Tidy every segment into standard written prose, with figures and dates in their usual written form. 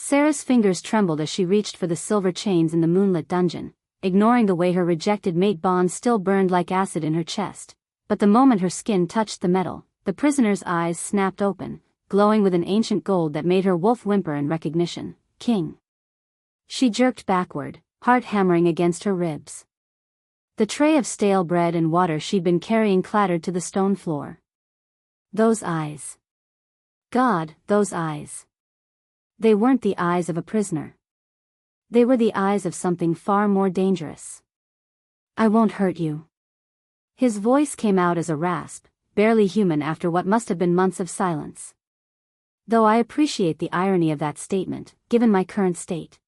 Sarah's fingers trembled as she reached for the silver chains in the moonlit dungeon, ignoring the way her rejected mate bond still burned like acid in her chest. But the moment her skin touched the metal, the prisoner's eyes snapped open, glowing with an ancient gold that made her wolf whimper in recognition. King. She jerked backward, heart hammering against her ribs. The tray of stale bread and water she'd been carrying clattered to the stone floor. Those eyes. God, those eyes. They weren't the eyes of a prisoner. They were the eyes of something far more dangerous. I won't hurt you. His voice came out as a rasp, barely human after what must have been months of silence. Though I appreciate the irony of that statement, given my current state.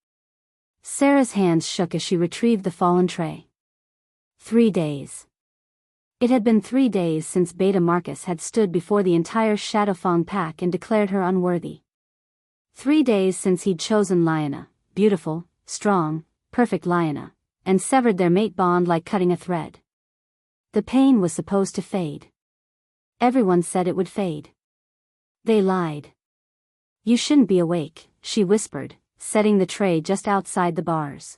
Sarah's hands shook as she retrieved the fallen tray. 3 days. It had been 3 days since Beta Marcus had stood before the entire Shadowfang pack and declared her unworthy. 3 days since he'd chosen Lyanna, beautiful, strong, perfect Lyanna, and severed their mate bond like cutting a thread. The pain was supposed to fade. Everyone said it would fade. They lied. You shouldn't be awake, she whispered, setting the tray just outside the bars.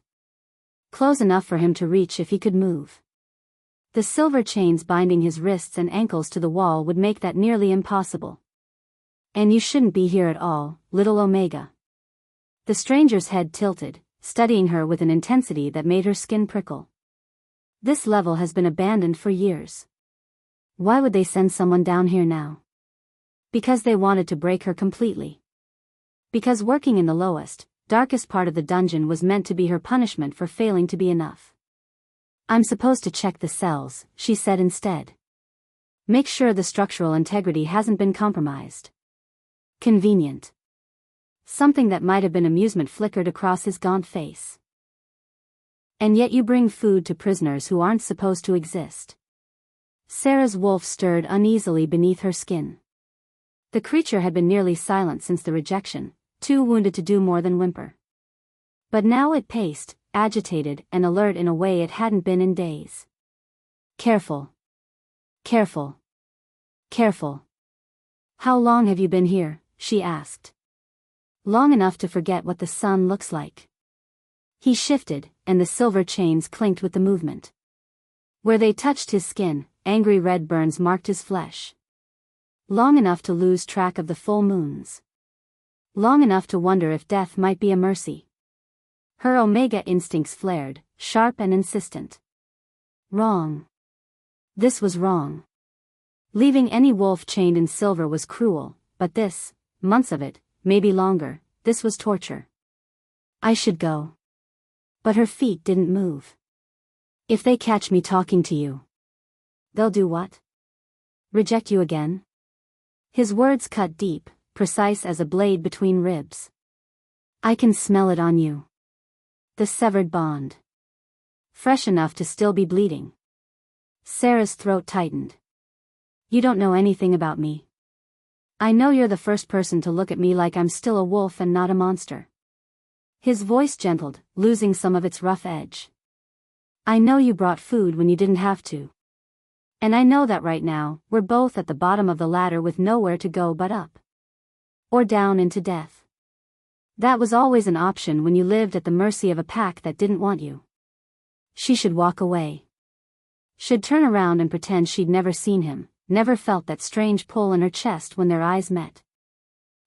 Close enough for him to reach if he could move. The silver chains binding his wrists and ankles to the wall would make that nearly impossible. And you shouldn't be here at all, little Omega. The stranger's head tilted, studying her with an intensity that made her skin prickle. This level has been abandoned for years. Why would they send someone down here now? Because they wanted to break her completely. Because working in the lowest, darkest part of the dungeon was meant to be her punishment for failing to be enough. I'm supposed to check the cells, she said instead. Make sure the structural integrity hasn't been compromised. Convenient. Something that might have been amusement flickered across his gaunt face. And yet you bring food to prisoners who aren't supposed to exist. Sarah's wolf stirred uneasily beneath her skin. The creature had been nearly silent since the rejection, too wounded to do more than whimper. But now it paced, agitated and alert in a way it hadn't been in days. Careful. Careful. Careful. How long have you been here? She asked. Long enough to forget what the sun looks like. He shifted, and the silver chains clinked with the movement. Where they touched his skin, angry red burns marked his flesh. Long enough to lose track of the full moons. Long enough to wonder if death might be a mercy. Her Omega instincts flared, sharp and insistent. Wrong. This was wrong. Leaving any wolf chained in silver was cruel, but this, months of it, maybe longer, this was torture. I should go. But her feet didn't move. If they catch me talking to you. They'll do what? Reject you again? His words cut deep, precise as a blade between ribs. I can smell it on you. The severed bond. Fresh enough to still be bleeding. Sarah's throat tightened. You don't know anything about me. I know you're the first person to look at me like I'm still a wolf and not a monster. His voice gentled, losing some of its rough edge. I know you brought food when you didn't have to. And I know that right now, we're both at the bottom of the ladder with nowhere to go but up. Or down into death. That was always an option when you lived at the mercy of a pack that didn't want you. She should walk away. Should turn around and pretend she'd never seen him, never felt that strange pull in her chest when their eyes met.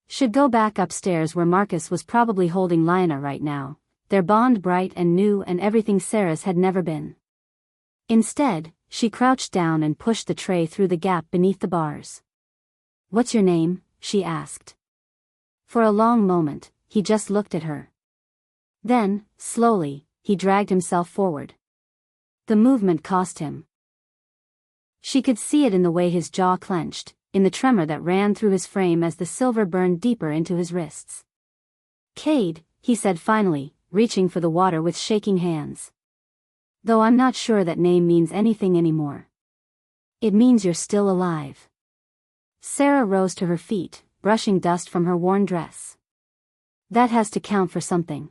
Should go back upstairs where Marcus was probably holding Lyanna right now, their bond bright and new and everything Sarah's had never been. Instead, she crouched down and pushed the tray through the gap beneath the bars. What's your name? She asked. For a long moment, he just looked at her. Then, slowly, he dragged himself forward. The movement cost him. She could see it in the way his jaw clenched, in the tremor that ran through his frame as the silver burned deeper into his wrists. Cade, he said finally, reaching for the water with shaking hands. Though I'm not sure that name means anything anymore. It means you're still alive. Sarah rose to her feet, brushing dust from her worn dress. That has to count for something.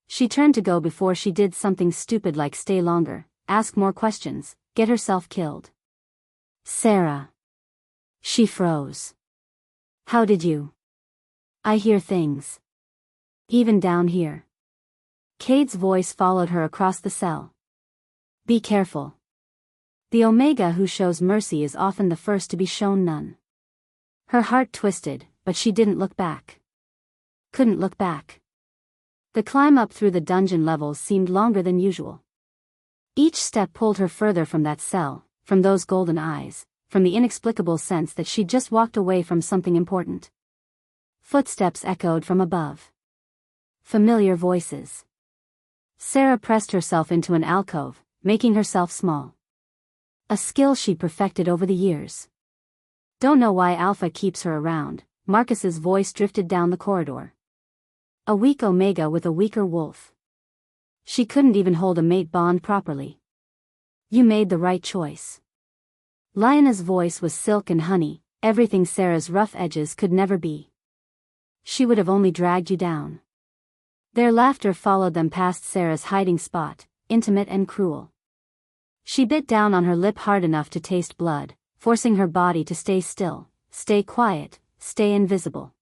She turned to go before she did something stupid like stay longer, ask more questions, get herself killed. Sarah. She froze. How did you? I hear things. Even down here. Cade's voice followed her across the cell. Be careful. The Omega who shows mercy is often the first to be shown none. Her heart twisted, but she didn't look back. Couldn't look back. The climb up through the dungeon levels seemed longer than usual. Each step pulled her further from that cell, from those golden eyes, from the inexplicable sense that she'd just walked away from something important. Footsteps echoed from above. Familiar voices. Sarah pressed herself into an alcove, making herself small. A skill she perfected over the years. Don't know why Alpha keeps her around, Marcus's voice drifted down the corridor. A weak Omega with a weaker wolf. She couldn't even hold a mate bond properly. You made the right choice. Lionel's voice was silk and honey, everything Sarah's rough edges could never be. She would have only dragged you down. Their laughter followed them past Sarah's hiding spot, intimate and cruel. She bit down on her lip hard enough to taste blood, forcing her body to stay still, stay quiet, stay invisible.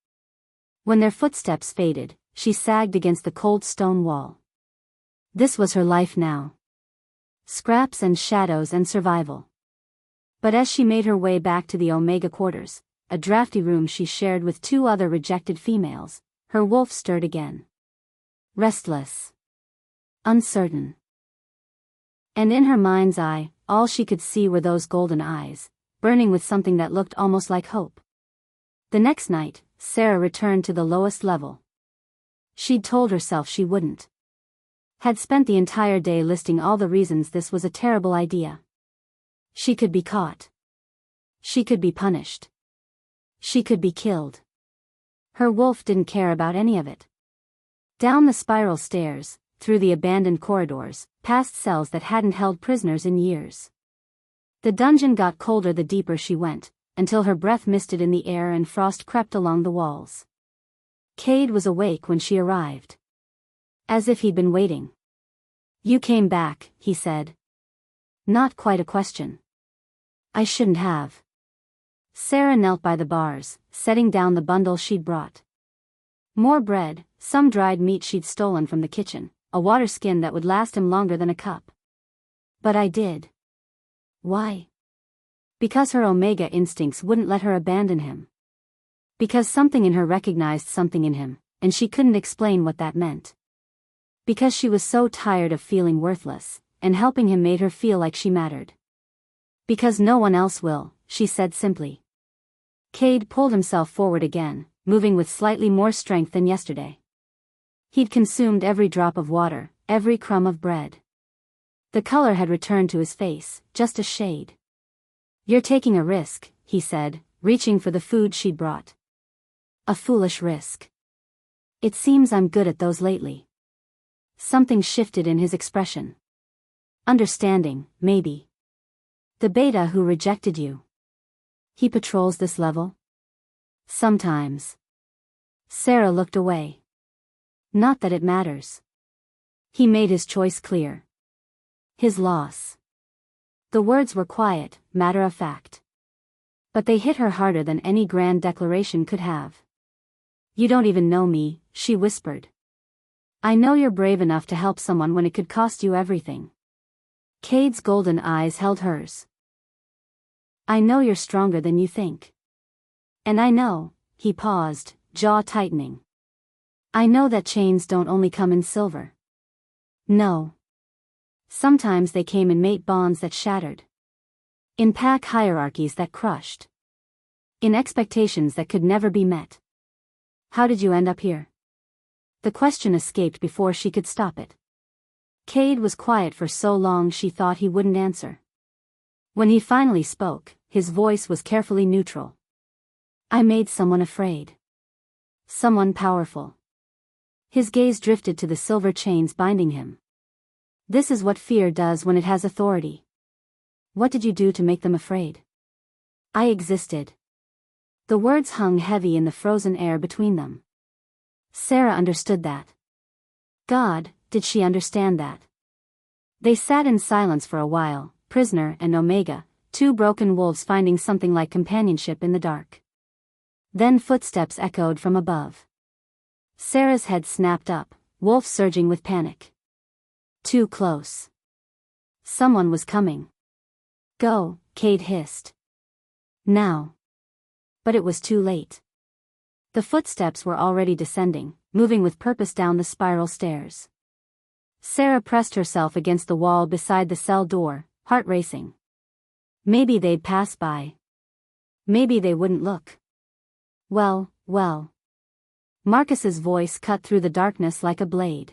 When their footsteps faded, she sagged against the cold stone wall. This was her life now. Scraps and shadows and survival. But as she made her way back to the Omega quarters, a drafty room she shared with 2 other rejected females, her wolf stirred again. Restless. Uncertain. And in her mind's eye, all she could see were those golden eyes, burning with something that looked almost like hope. The next night, Sarah returned to the lowest level. She'd told herself she wouldn't. Had spent the entire day listing all the reasons this was a terrible idea. She could be caught. She could be punished. She could be killed. Her wolf didn't care about any of it. Down the spiral stairs, through the abandoned corridors, past cells that hadn't held prisoners in years. The dungeon got colder the deeper she went, until her breath misted in the air and frost crept along the walls. Cade was awake when she arrived. As if he'd been waiting. You came back, he said. Not quite a question. I shouldn't have. Sarah knelt by the bars, setting down the bundle she'd brought. More bread, some dried meat she'd stolen from the kitchen, a water skin that would last him longer than a cup. But I did. Why? Because her Omega instincts wouldn't let her abandon him. Because something in her recognized something in him, and she couldn't explain what that meant. Because she was so tired of feeling worthless, and helping him made her feel like she mattered. Because no one else will, she said simply. Cade pulled himself forward again, moving with slightly more strength than yesterday. He'd consumed every drop of water, every crumb of bread. The color had returned to his face, just a shade. You're taking a risk, he said, reaching for the food she'd brought. A foolish risk. It seems I'm good at those lately. Something shifted in his expression. Understanding, maybe. The beta who rejected you. He patrols this level? Sometimes. Sarah looked away. Not that it matters. He made his choice clear. His loss. The words were quiet, matter of fact. But they hit her harder than any grand declaration could have. You don't even know me, she whispered. I know you're brave enough to help someone when it could cost you everything. Cade's golden eyes held hers. I know you're stronger than you think. And I know, he paused, jaw tightening. I know that chains don't only come in silver. No. Sometimes they came in mate bonds that shattered. In pack hierarchies that crushed. In expectations that could never be met. How did you end up here? The question escaped before she could stop it. Cade was quiet for so long she thought he wouldn't answer. When he finally spoke, his voice was carefully neutral. I made someone afraid. Someone powerful. His gaze drifted to the silver chains binding him. This is what fear does when it has authority. What did you do to make them afraid? I existed. The words hung heavy in the frozen air between them. Sarah understood that. God, did she understand that? They sat in silence for a while, prisoner and Omega, 2 broken wolves finding something like companionship in the dark. Then footsteps echoed from above. Sarah's head snapped up, Wolf surging with panic. Too close. Someone was coming. Go, Cade hissed. Now. But it was too late. The footsteps were already descending, moving with purpose down the spiral stairs. Sarah pressed herself against the wall beside the cell door, heart racing. Maybe they'd pass by. Maybe they wouldn't look. Well. Marcus's voice cut through the darkness like a blade.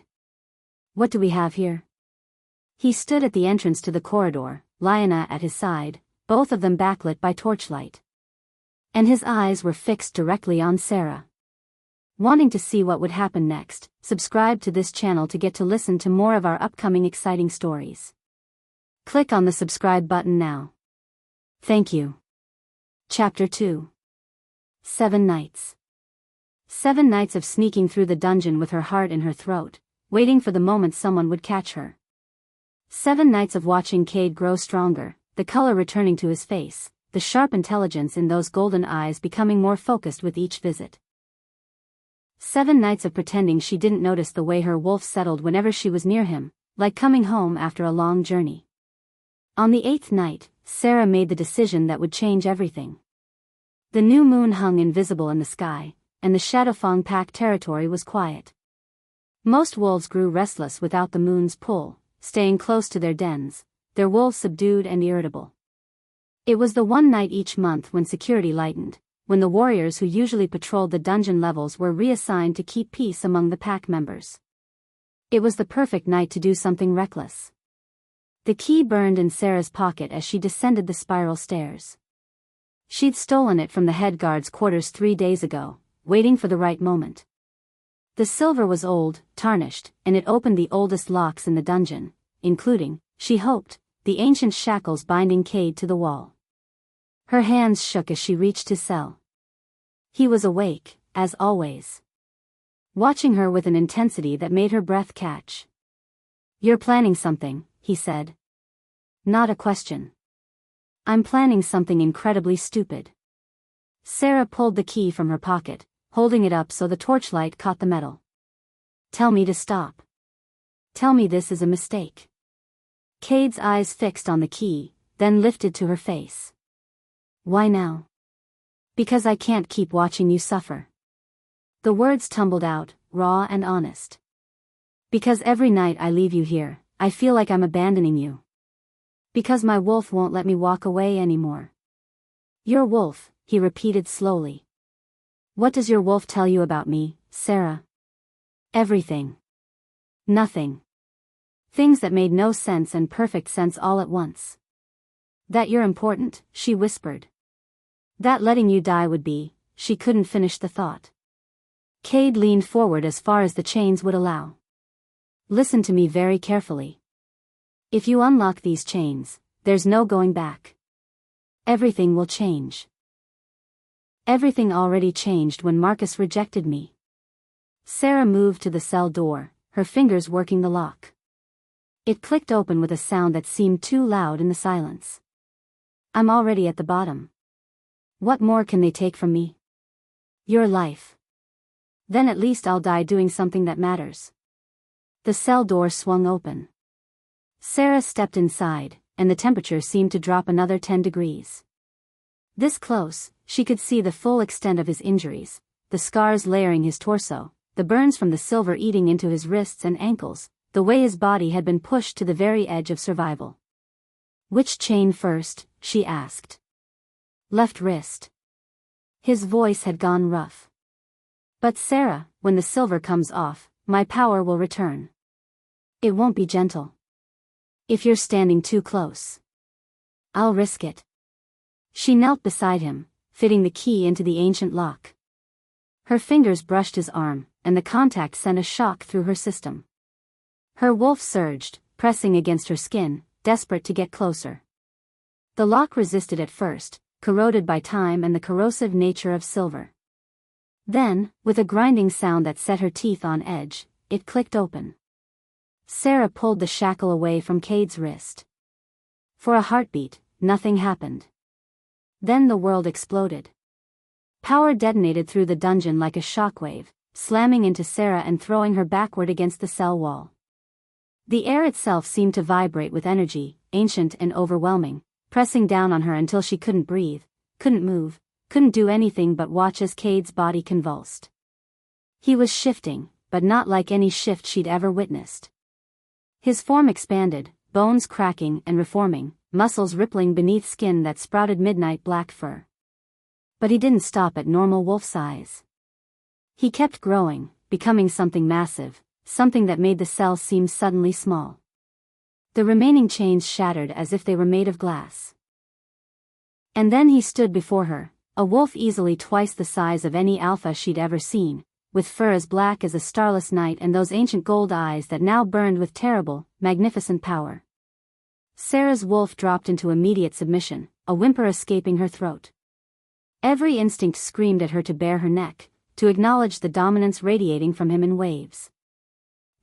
What do we have here? He stood at the entrance to the corridor, Lyanna at his side, both of them backlit by torchlight. And his eyes were fixed directly on Sarah. Wanting to see what would happen next, subscribe to this channel to get to listen to more of our upcoming exciting stories. Click on the subscribe button now. Thank you. Chapter 2. 7 Nights. 7 nights of sneaking through the dungeon with her heart in her throat, waiting for the moment someone would catch her. 7 nights of watching Cade grow stronger, the color returning to his face, the sharp intelligence in those golden eyes becoming more focused with each visit. 7 nights of pretending she didn't notice the way her wolf settled whenever she was near him, like coming home after a long journey. On the 8th night, Sarah made the decision that would change everything. The new moon hung invisible in the sky, and the Shadowfang Pack territory was quiet. Most wolves grew restless without the moon's pull, staying close to their dens, their wool subdued and irritable. It was the one night each month when security lightened, when the warriors who usually patrolled the dungeon levels were reassigned to keep peace among the pack members. It was the perfect night to do something reckless. The key burned in Sarah's pocket as she descended the spiral stairs. She'd stolen it from the head guard's quarters 3 days ago, waiting for the right moment. The silver was old, tarnished, and it opened the oldest locks in the dungeon, including, she hoped, the ancient shackles binding Cade to the wall. Her hands shook as she reached his cell. He was awake, as always. Watching her with an intensity that made her breath catch. "You're planning something," he said. "Not a question." "I'm planning something incredibly stupid." Sarah pulled the key from her pocket, holding it up so the torchlight caught the metal. "Tell me to stop. Tell me this is a mistake." Cade's eyes fixed on the key, then lifted to her face. "Why now?" "Because I can't keep watching you suffer." The words tumbled out, raw and honest. "Because every night I leave you here, I feel like I'm abandoning you. Because my wolf won't let me walk away anymore." "Your wolf," he repeated slowly. "What does your wolf tell you about me, Sarah?" "Everything. Nothing. Things that made no sense and perfect sense all at once." "That you're important," she whispered. "That letting you die would be," she couldn't finish the thought. Cade leaned forward as far as the chains would allow. "Listen to me very carefully. If you unlock these chains, there's no going back. Everything will change. Everything already changed when Marcus rejected me." Sarah moved to the cell door, her fingers working the lock. It clicked open with a sound that seemed too loud in the silence. "I'm already at the bottom. What more can they take from me?" "Your life. Then at least I'll die doing something that matters." The cell door swung open. Sarah stepped inside, and the temperature seemed to drop another 10 degrees. This close, she could see the full extent of his injuries, the scars layering his torso, the burns from the silver eating into his wrists and ankles, the way his body had been pushed to the very edge of survival. "Which chain first?" she asked. "Left wrist." His voice had gone rough. "But Sarah, when the silver comes off, my power will return. It won't be gentle. If you're standing too close, I'll risk it." She knelt beside him, fitting the key into the ancient lock. Her fingers brushed his arm, and the contact sent a shock through her system. Her wolf surged, pressing against her skin, desperate to get closer. The lock resisted at first, corroded by time and the corrosive nature of silver. Then, with a grinding sound that set her teeth on edge, it clicked open. Sarah pulled the shackle away from Cade's wrist. For a heartbeat, nothing happened. Then the world exploded. Power detonated through the dungeon like a shockwave, slamming into Sarah and throwing her backward against the cell wall. The air itself seemed to vibrate with energy, ancient and overwhelming, pressing down on her until she couldn't breathe, couldn't move, couldn't do anything but watch as Cade's body convulsed. He was shifting, but not like any shift she'd ever witnessed. His form expanded, bones cracking and reforming, muscles rippling beneath skin that sprouted midnight black fur. But he didn't stop at normal wolf size. He kept growing, becoming something massive, something that made the cell seem suddenly small. The remaining chains shattered as if they were made of glass. And then he stood before her, a wolf easily twice the size of any alpha she'd ever seen, with fur as black as a starless night and those ancient gold eyes that now burned with terrible, magnificent power. Sarah's wolf dropped into immediate submission, a whimper escaping her throat. Every instinct screamed at her to bare her neck, to acknowledge the dominance radiating from him in waves.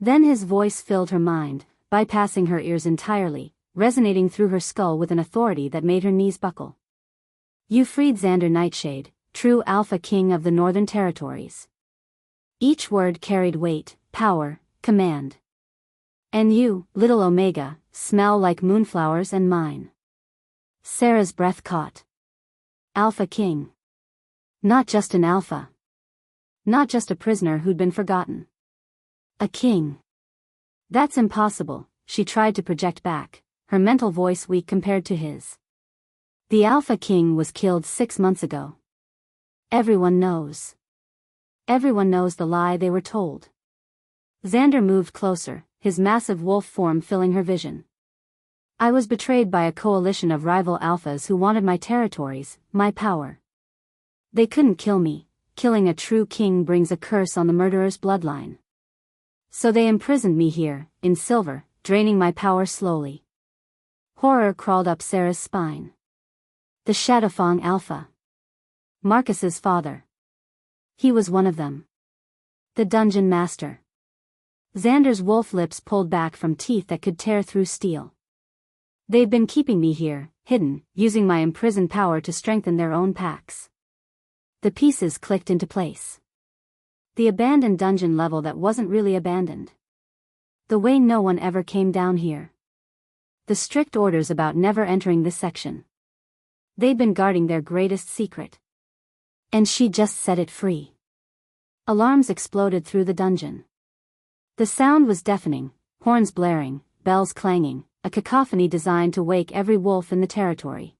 Then his voice filled her mind, bypassing her ears entirely, resonating through her skull with an authority that made her knees buckle. You freed Xander Nightshade, true Alpha King of the Northern Territories. Each word carried weight, power, command. And you, little Omega, smell like moonflowers and mine. Sarah's breath caught. Alpha King. Not just an alpha. Not just a prisoner who'd been forgotten. A king. That's impossible, she tried to project back, her mental voice weak compared to his. The Alpha King was killed 6 months ago. Everyone knows. Everyone knows the lie they were told. Xander moved closer, his massive wolf form filling her vision. I was betrayed by a coalition of rival alphas who wanted my territories, my power. They couldn't kill me. Killing a true king brings a curse on the murderer's bloodline. So they imprisoned me here, in silver, draining my power slowly. Horror crawled up Sarah's spine. The Shadowfang Alpha. Marcus's father. He was one of them. The dungeon master. Xander's wolf lips pulled back from teeth that could tear through steel. They'd been keeping me here, hidden, using my imprisoned power to strengthen their own packs. The pieces clicked into place. The abandoned dungeon level that wasn't really abandoned. The way no one ever came down here. The strict orders about never entering this section. They'd been guarding their greatest secret. And she just set it free. Alarms exploded through the dungeon. The sound was deafening, horns blaring, bells clanging, a cacophony designed to wake every wolf in the territory.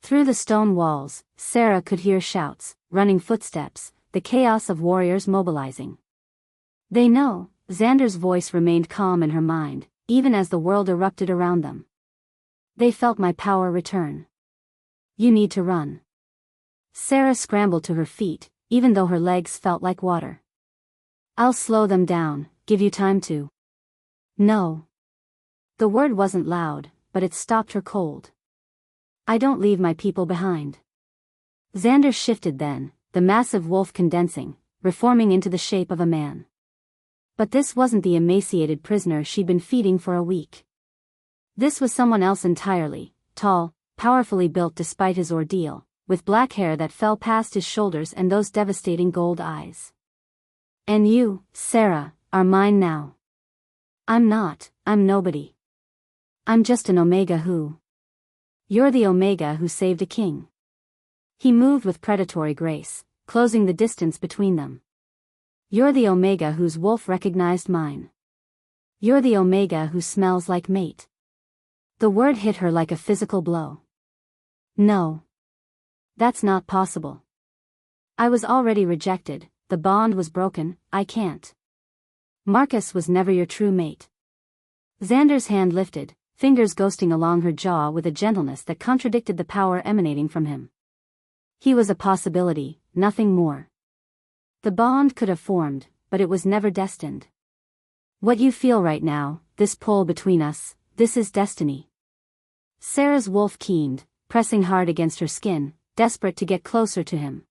Through the stone walls, Sarah could hear shouts, running footsteps, the chaos of warriors mobilizing. They know, Xander's voice remained calm in her mind, even as the world erupted around them. They felt my power return. You need to run. Sarah scrambled to her feet, even though her legs felt like water. I'll slow them down, give you time to. No. The word wasn't loud, but it stopped her cold. I don't leave my people behind. Xander shifted then, the massive wolf condensing, reforming into the shape of a man. But this wasn't the emaciated prisoner she'd been feeding for a week. This was someone else entirely, tall, powerfully built despite his ordeal, with black hair that fell past his shoulders and those devastating gold eyes. And you, Sarah, are mine now. I'm nobody. I'm just an Omega who. You're the Omega who saved a king. He moved with predatory grace, closing the distance between them. You're the Omega whose wolf recognized mine. You're the Omega who smells like mate. The word hit her like a physical blow. No. That's not possible. I was already rejected, the bond was broken, I can't. Marcus was never your true mate. Xander's hand lifted, fingers ghosting along her jaw with a gentleness that contradicted the power emanating from him. He was a possibility, nothing more. The bond could have formed, but it was never destined. What you feel right now, this pull between us, this is destiny. Sarah's wolf keened, pressing hard against her skin, desperate to get closer to him.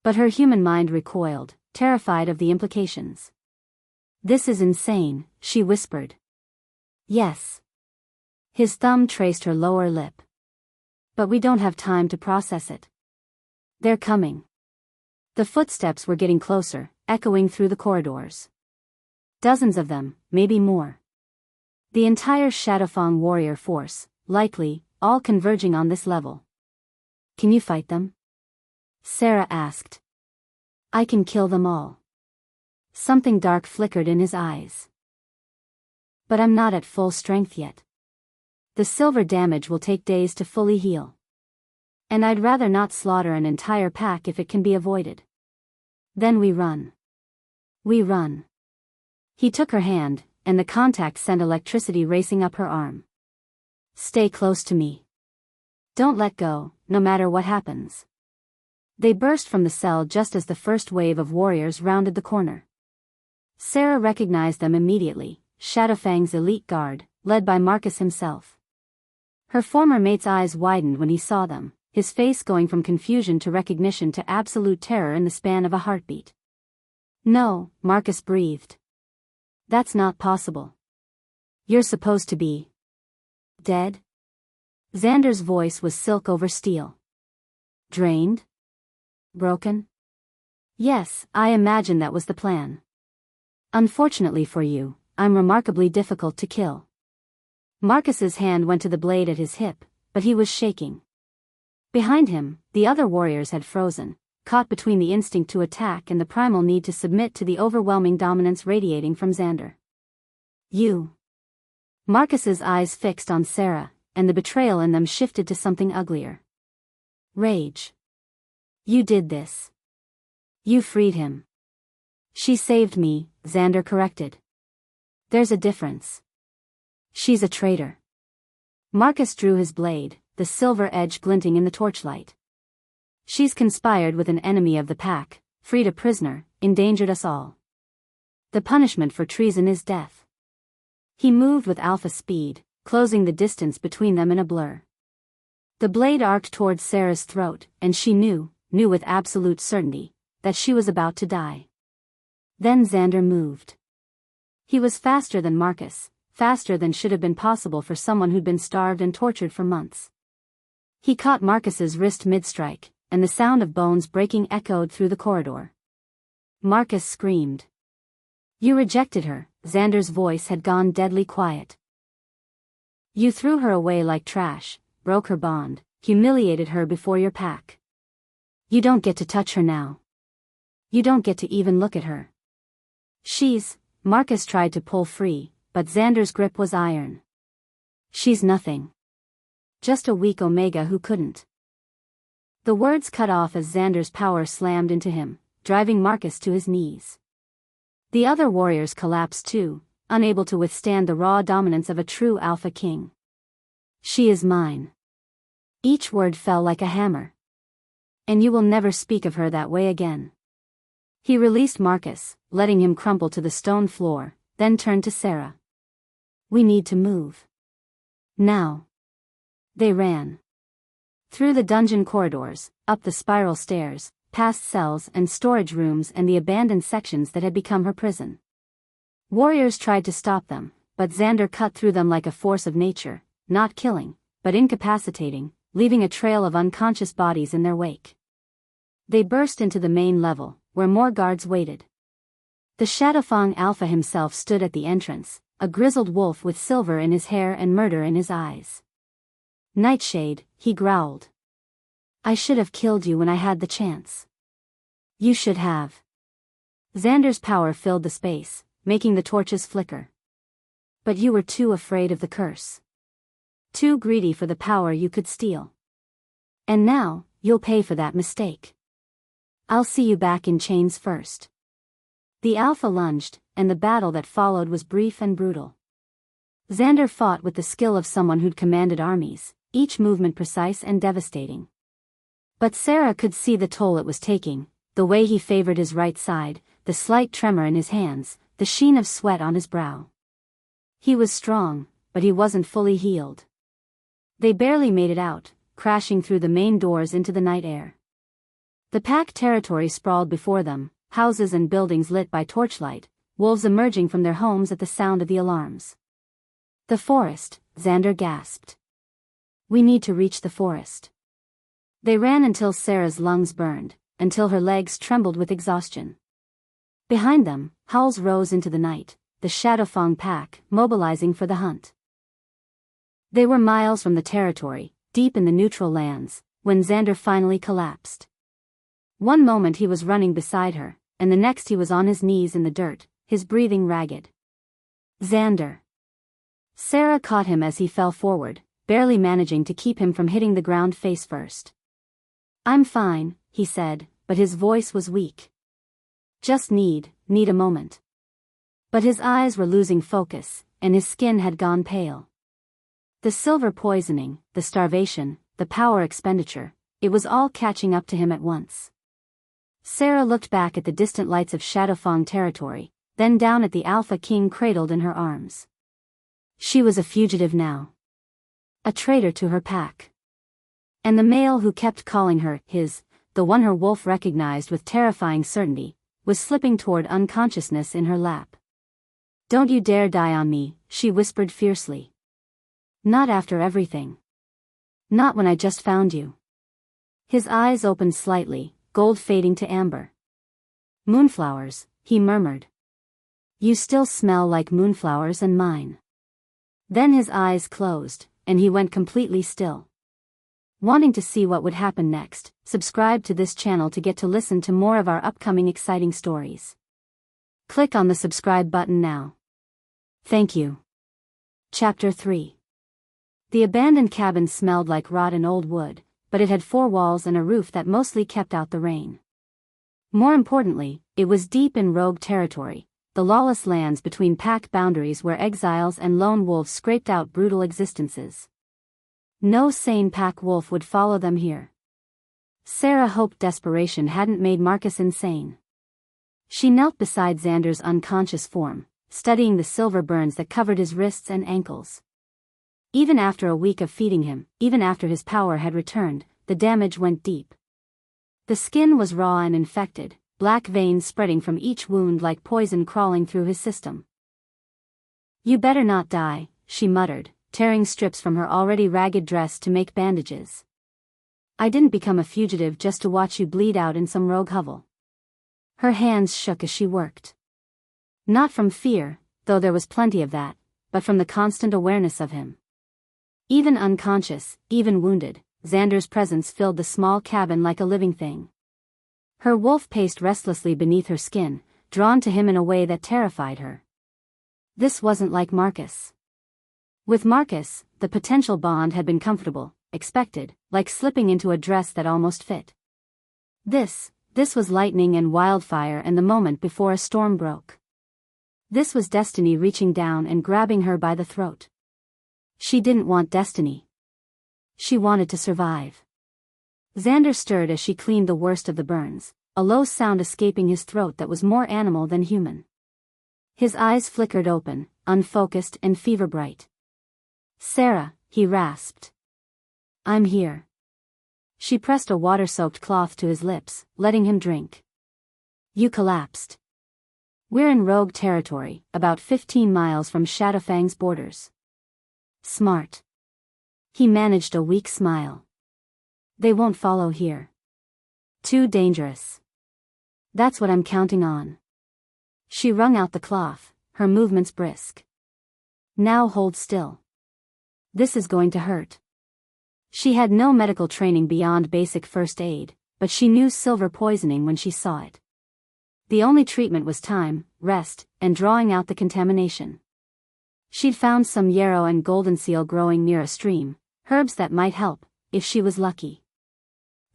But her human mind recoiled, terrified of the implications. This is insane, she whispered. Yes. His thumb traced her lower lip. But we don't have time to process it. They're coming. The footsteps were getting closer, echoing through the corridors. Dozens of them, maybe more. The entire Shadowfang warrior force, likely, all converging on this level. Can you fight them? Sarah asked. I can kill them all. Something dark flickered in his eyes. But I'm not at full strength yet. The silver damage will take days to fully heal. And I'd rather not slaughter an entire pack if it can be avoided. Then we run. We run. He took her hand, and the contact sent electricity racing up her arm. Stay close to me. Don't let go, no matter what happens. They burst from the cell just as the first wave of warriors rounded the corner. Sarah recognized them immediately, Shadowfang's elite guard, led by Marcus himself. Her former mate's eyes widened when he saw them, his face going from confusion to recognition to absolute terror in the span of a heartbeat. No, Marcus breathed. That's not possible. You're supposed to be dead? Xander's voice was silk over steel. Drained? Broken? Yes, I imagine that was the plan. Unfortunately for you, I'm remarkably difficult to kill. Marcus's hand went to the blade at his hip, but he was shaking. Behind him, the other warriors had frozen, caught between the instinct to attack and the primal need to submit to the overwhelming dominance radiating from Xander. You. Marcus's eyes fixed on Sarah, and the betrayal in them shifted to something uglier. Rage. You did this. You freed him. She saved me, Xander corrected. There's a difference. She's a traitor. Marcus drew his blade, the silver edge glinting in the torchlight. She's conspired with an enemy of the pack, freed a prisoner, endangered us all. The punishment for treason is death. He moved with alpha speed, closing the distance between them in a blur. The blade arced towards Sarah's throat, and she knew with absolute certainty, that she was about to die. Then Xander moved. He was faster than Marcus, faster than should have been possible for someone who'd been starved and tortured for months. He caught Marcus's wrist mid-strike, and the sound of bones breaking echoed through the corridor. Marcus screamed. You rejected her, Xander's voice had gone deadly quiet. You threw her away like trash, broke her bond, humiliated her before your pack. You don't get to touch her now. You don't get to even look at her. Marcus tried to pull free, but Xander's grip was iron. She's nothing. Just a weak Omega who couldn't. The words cut off as Xander's power slammed into him, driving Marcus to his knees. The other warriors collapsed too, unable to withstand the raw dominance of a true alpha king. She is mine. Each word fell like a hammer. And you will never speak of her that way again. He released Marcus, letting him crumple to the stone floor, then turned to Sarah. We need to move. Now. They ran. Through the dungeon corridors, up the spiral stairs, past cells and storage rooms and the abandoned sections that had become her prison. Warriors tried to stop them, but Xander cut through them like a force of nature, not killing, but incapacitating, leaving a trail of unconscious bodies in their wake. They burst into the main level, where more guards waited. The Shadowfang Alpha himself stood at the entrance, a grizzled wolf with silver in his hair and murder in his eyes. Nightshade, he growled. I should have killed you when I had the chance. You should have. Xander's power filled the space, making the torches flicker. But you were too afraid of the curse. Too greedy for the power you could steal. And now, you'll pay for that mistake. I'll see you back in chains first. The Alpha lunged, and the battle that followed was brief and brutal. Xander fought with the skill of someone who'd commanded armies, each movement precise and devastating. But Sarah could see the toll it was taking, the way he favored his right side, the slight tremor in his hands, the sheen of sweat on his brow. He was strong, but he wasn't fully healed. They barely made it out, crashing through the main doors into the night air. The pack territory sprawled before them, houses and buildings lit by torchlight, wolves emerging from their homes at the sound of the alarms. The forest, Xander gasped. We need to reach the forest. They ran until Sarah's lungs burned, until her legs trembled with exhaustion. Behind them, howls rose into the night, the Shadowfang pack, mobilizing for the hunt. They were miles from the territory, deep in the neutral lands, when Xander finally collapsed. One moment he was running beside her, and the next he was on his knees in the dirt, his breathing ragged. Xander. Sarah caught him as he fell forward, barely managing to keep him from hitting the ground face first. "I'm fine," he said, but his voice was weak. "Just need a moment." But his eyes were losing focus, and his skin had gone pale. The silver poisoning, the starvation, the power expenditure, it was all catching up to him at once. Sarah looked back at the distant lights of Shadowfang territory, then down at the Alpha King cradled in her arms. She was a fugitive now. A traitor to her pack. And the male who kept calling her his, the one her wolf recognized with terrifying certainty, was slipping toward unconsciousness in her lap. "Don't you dare die on me," she whispered fiercely. "Not after everything. Not when I just found you." His eyes opened slightly, gold fading to amber. "Moonflowers," he murmured. "You still smell like moonflowers and mine." Then his eyes closed, and he went completely still. Wanting to see what would happen next, subscribe to this channel to get to listen to more of our upcoming exciting stories. Click on the subscribe button now. Thank you. Chapter 3. The abandoned cabin smelled like rotten old wood, but it had 4 walls and a roof that mostly kept out the rain. More importantly, it was deep in rogue territory, the lawless lands between pack boundaries where exiles and lone wolves scraped out brutal existences. No sane pack wolf would follow them here. Sarah hoped desperation hadn't made Marcus insane. She knelt beside Xander's unconscious form, studying the silver burns that covered his wrists and ankles. Even after a week of feeding him, even after his power had returned, the damage went deep. The skin was raw and infected, black veins spreading from each wound like poison crawling through his system. "You better not die," she muttered, tearing strips from her already ragged dress to make bandages. "I didn't become a fugitive just to watch you bleed out in some rogue hovel." Her hands shook as she worked. Not from fear, though there was plenty of that, but from the constant awareness of him. Even unconscious, even wounded, Xander's presence filled the small cabin like a living thing. Her wolf paced restlessly beneath her skin, drawn to him in a way that terrified her. This wasn't like Marcus. With Marcus, the potential bond had been comfortable, expected, like slipping into a dress that almost fit. This was lightning and wildfire and the moment before a storm broke. This was destiny reaching down and grabbing her by the throat. She didn't want destiny. She wanted to survive. Xander stirred as she cleaned the worst of the burns, a low sound escaping his throat that was more animal than human. His eyes flickered open, unfocused and fever-bright. "Sarah," he rasped. "I'm here." She pressed a water-soaked cloth to his lips, letting him drink. "You collapsed. We're in rogue territory, about 15 miles from Shadowfang's borders." "Smart." He managed a weak smile. "They won't follow here. Too dangerous." "That's what I'm counting on." She wrung out the cloth, her movements brisk. "Now hold still. This is going to hurt." She had no medical training beyond basic first aid, but she knew silver poisoning when she saw it. The only treatment was time, rest, and drawing out the contamination. She'd found some yarrow and golden seal growing near a stream, herbs that might help, if she was lucky.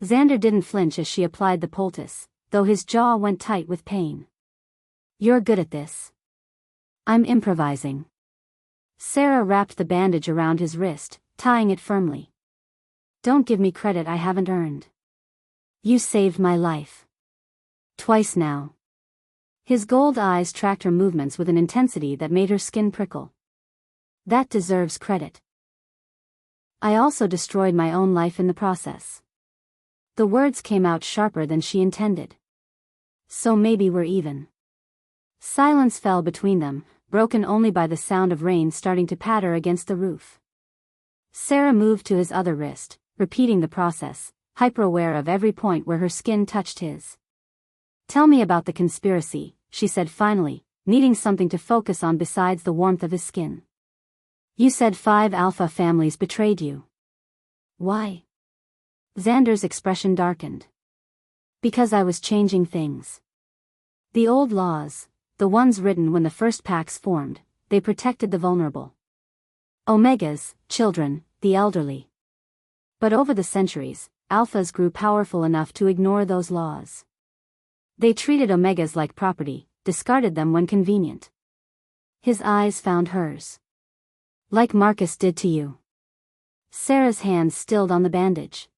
Xander didn't flinch as she applied the poultice, though his jaw went tight with pain. "You're good at this." "I'm improvising." Sarah wrapped the bandage around his wrist, tying it firmly. "Don't give me credit I haven't earned. You saved my life. Twice now." His gold eyes tracked her movements with an intensity that made her skin prickle. "That deserves credit. I also destroyed my own life in the process." The words came out sharper than she intended. "So maybe we're even." Silence fell between them, broken only by the sound of rain starting to patter against the roof. Sarah moved to his other wrist, repeating the process, hyper-aware of every point where her skin touched his. "Tell me about the conspiracy," she said finally, needing something to focus on besides the warmth of his skin. "You said 5 alpha families betrayed you. Why?" Xander's expression darkened. "Because I was changing things. The old laws, the ones written when the first packs formed, they protected the vulnerable. Omegas, children, the elderly. But over the centuries, alphas grew powerful enough to ignore those laws. They treated omegas like property, discarded them when convenient." His eyes found hers. "Like Marcus did to you." Sarah's hands stilled on the bandage.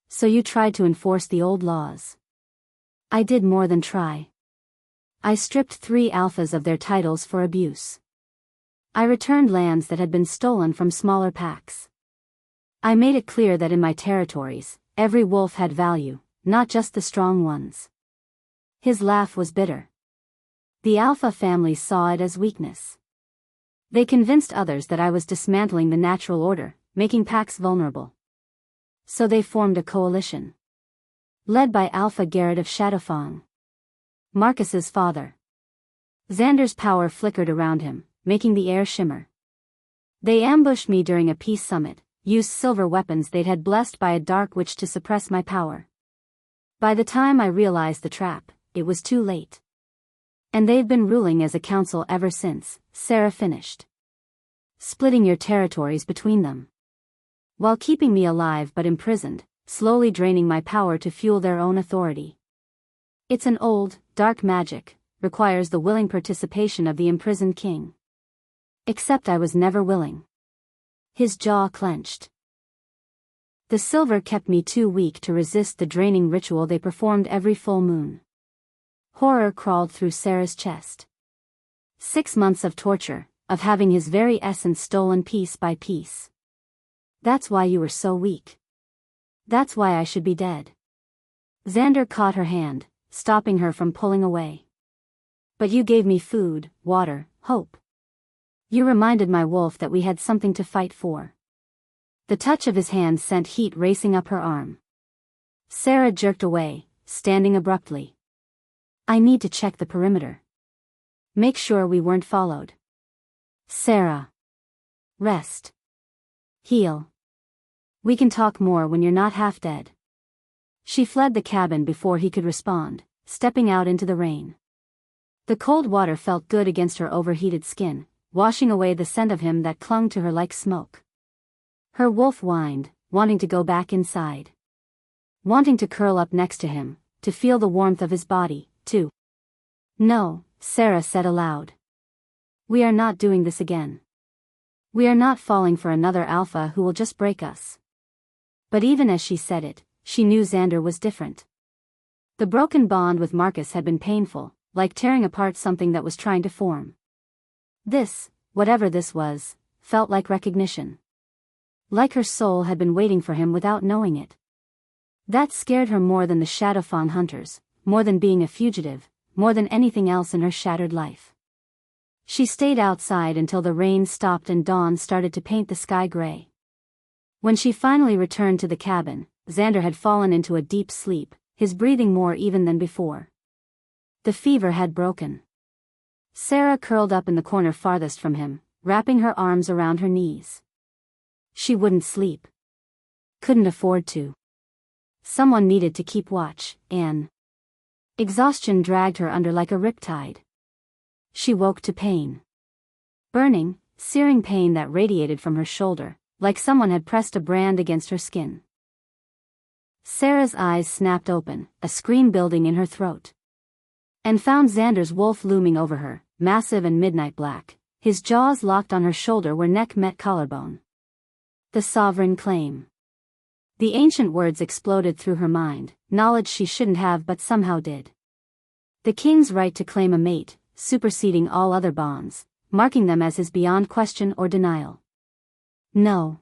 "So you tried to enforce the old laws." "I did more than try. I stripped 3 alphas of their titles for abuse. I returned lands that had been stolen from smaller packs. I made it clear that in my territories, every wolf had value, not just the strong ones." His laugh was bitter. "The alpha families saw it as weakness. They convinced others that I was dismantling the natural order, making packs vulnerable. So they formed a coalition. Led by Alpha Garrett of Shadowfang, Marcus's father." Xander's power flickered around him, making the air shimmer. "They ambushed me during a peace summit, used silver weapons they'd had blessed by a dark witch to suppress my power. By the time I realized the trap, it was too late. And they've been ruling as a council ever since," Sarah finished. "Splitting your territories between them. While keeping me alive but imprisoned, slowly draining my power to fuel their own authority. It's an old, dark magic, requires the willing participation of the imprisoned king. Except I was never willing." His jaw clenched. "The silver kept me too weak to resist the draining ritual they performed every full moon." Horror crawled through Sarah's chest. 6 months of torture, of having his very essence stolen piece by piece. "That's why you were so weak. That's why I should be dead." Xander caught her hand, stopping her from pulling away. "But you gave me food, water, hope. You reminded my wolf that we had something to fight for." The touch of his hand sent heat racing up her arm. Sarah jerked away, standing abruptly. "I need to check the perimeter. Make sure we weren't followed." "Sarah. Rest. Heal. We can talk more when you're not half dead." She fled the cabin before he could respond, stepping out into the rain. The cold water felt good against her overheated skin, washing away the scent of him that clung to her like smoke. Her wolf whined, wanting to go back inside. Wanting to curl up next to him, to feel the warmth of his body, too. "No," Sarah said aloud. "We are not doing this again. We are not falling for another alpha who will just break us." But even as she said it, she knew Xander was different. The broken bond with Marcus had been painful, like tearing apart something that was trying to form. This, whatever this was, felt like recognition. Like her soul had been waiting for him without knowing it. That scared her more than the Shadowfang hunters, more than being a fugitive, more than anything else in her shattered life. She stayed outside until the rain stopped and dawn started to paint the sky gray. When she finally returned to the cabin, Xander had fallen into a deep sleep, his breathing more even than before. The fever had broken. Sarah curled up in the corner farthest from him, wrapping her arms around her knees. She wouldn't sleep. Couldn't afford to. Someone needed to keep watch, and exhaustion dragged her under like a riptide. She woke to pain. Burning, searing pain that radiated from her shoulder, like someone had pressed a brand against her skin. Sarah's eyes snapped open, a scream building in her throat. And found Xander's wolf looming over her, massive and midnight black, his jaws locked on her shoulder where neck met collarbone. The sovereign claim. The ancient words exploded through her mind, knowledge she shouldn't have but somehow did. The king's right to claim a mate, superseding all other bonds, marking them as his beyond question or denial. No.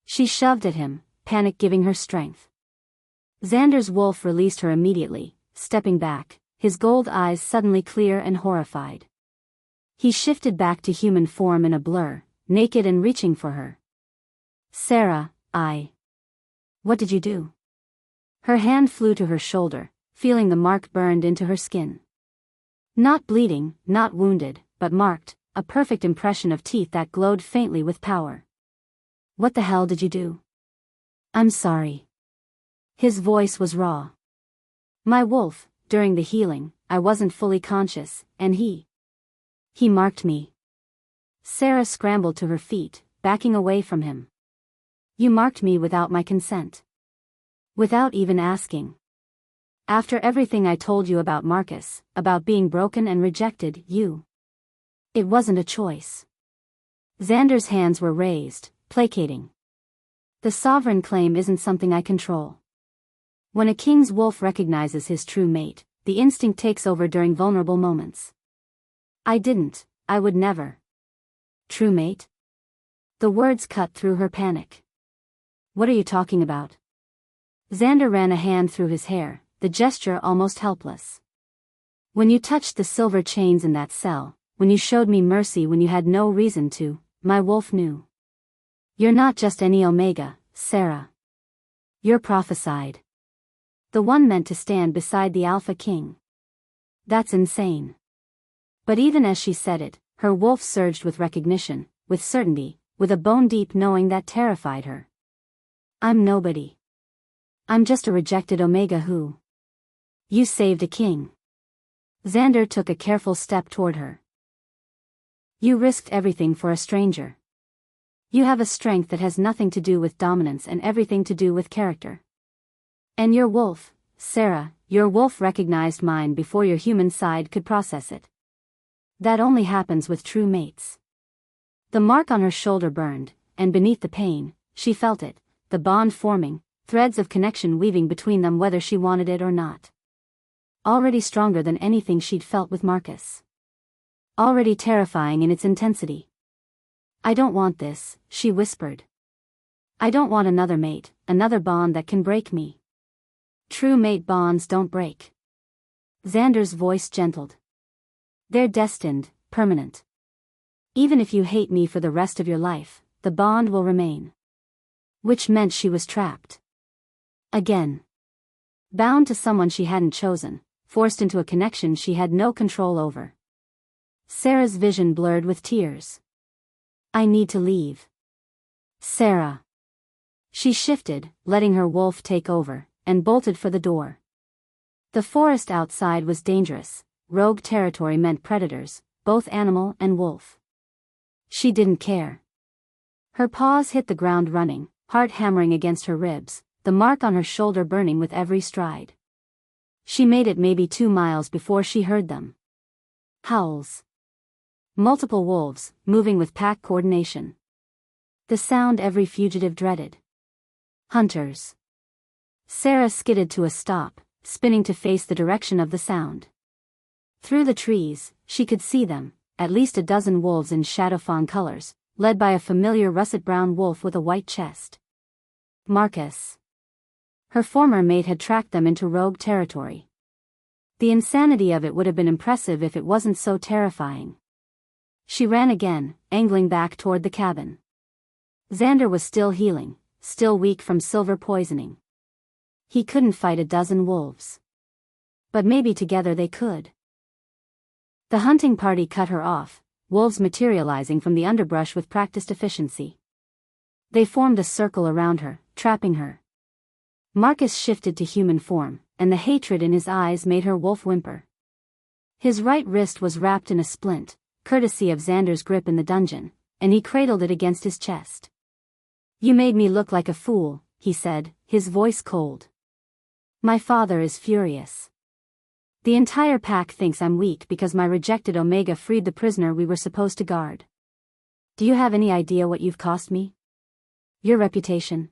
She shoved at him, panic giving her strength. Xander's wolf released her immediately, stepping back, his gold eyes suddenly clear and horrified. He shifted back to human form in a blur, naked and reaching for her. Sarah, What did you do? Her hand flew to her shoulder, feeling the mark burned into her skin. Not bleeding, not wounded, but marked, a perfect impression of teeth that glowed faintly with power. What the hell did you do? I'm sorry. His voice was raw. My wolf, during the healing, I wasn't fully conscious, and he marked me. Sarah scrambled to her feet, backing away from him. You marked me without my consent. Without even asking. After everything I told you about Marcus, about being broken and rejected, It wasn't a choice. Xander's hands were raised, placating. The sovereign claim isn't something I control. When a king's wolf recognizes his true mate, the instinct takes over during vulnerable moments. I would never. True mate? The words cut through her panic. What are you talking about? Xander ran a hand through his hair, the gesture almost helpless. When you touched the silver chains in that cell, when you showed me mercy when you had no reason to, my wolf knew. You're not just any Omega, Sarah. You're prophesied. The one meant to stand beside the Alpha King. That's insane. But even as she said it, her wolf surged with recognition, with certainty, with a bone-deep knowing that terrified her. I'm nobody. I'm just a rejected Omega who. You saved a king. Xander took a careful step toward her. You risked everything for a stranger. You have a strength that has nothing to do with dominance and everything to do with character. And your wolf, Sarah, your wolf recognized mine before your human side could process it. That only happens with true mates. The mark on her shoulder burned, and beneath the pain, she felt it, the bond forming, threads of connection weaving between them whether she wanted it or not. Already stronger than anything she'd felt with Marcus. Already terrifying in its intensity. I don't want this, she whispered. I don't want another mate, another bond that can break me. True mate bonds don't break. Xander's voice gentled. They're destined, permanent. Even if you hate me for the rest of your life, the bond will remain. Which meant she was trapped. Again. Bound to someone she hadn't chosen, forced into a connection she had no control over. Sarah's vision blurred with tears. I need to leave. Sarah. She shifted, letting her wolf take over, and bolted for the door. The forest outside was dangerous, rogue territory meant predators, both animal and wolf. She didn't care. Her paws hit the ground running, heart hammering against her ribs, the mark on her shoulder burning with every stride. She made it maybe 2 miles before she heard them. Howls. Multiple wolves, moving with pack coordination. The sound every fugitive dreaded. Hunters. Sarah skidded to a stop, spinning to face the direction of the sound. Through the trees, she could see them, at least a dozen wolves in shadow fawn colors, led by a familiar russet-brown wolf with a white chest. Marcus. Her former mate had tracked them into rogue territory. The insanity of it would have been impressive if it wasn't so terrifying. She ran again, angling back toward the cabin. Xander was still healing, still weak from silver poisoning. He couldn't fight a dozen wolves. But maybe together they could. The hunting party cut her off, wolves materializing from the underbrush with practiced efficiency. They formed a circle around her, trapping her. Marcus shifted to human form, and the hatred in his eyes made her wolf whimper. His right wrist was wrapped in a splint, courtesy of Xander's grip in the dungeon, and he cradled it against his chest. You made me look like a fool, he said, his voice cold. My father is furious. The entire pack thinks I'm weak because my rejected Omega freed the prisoner we were supposed to guard. Do you have any idea what you've cost me? Your reputation.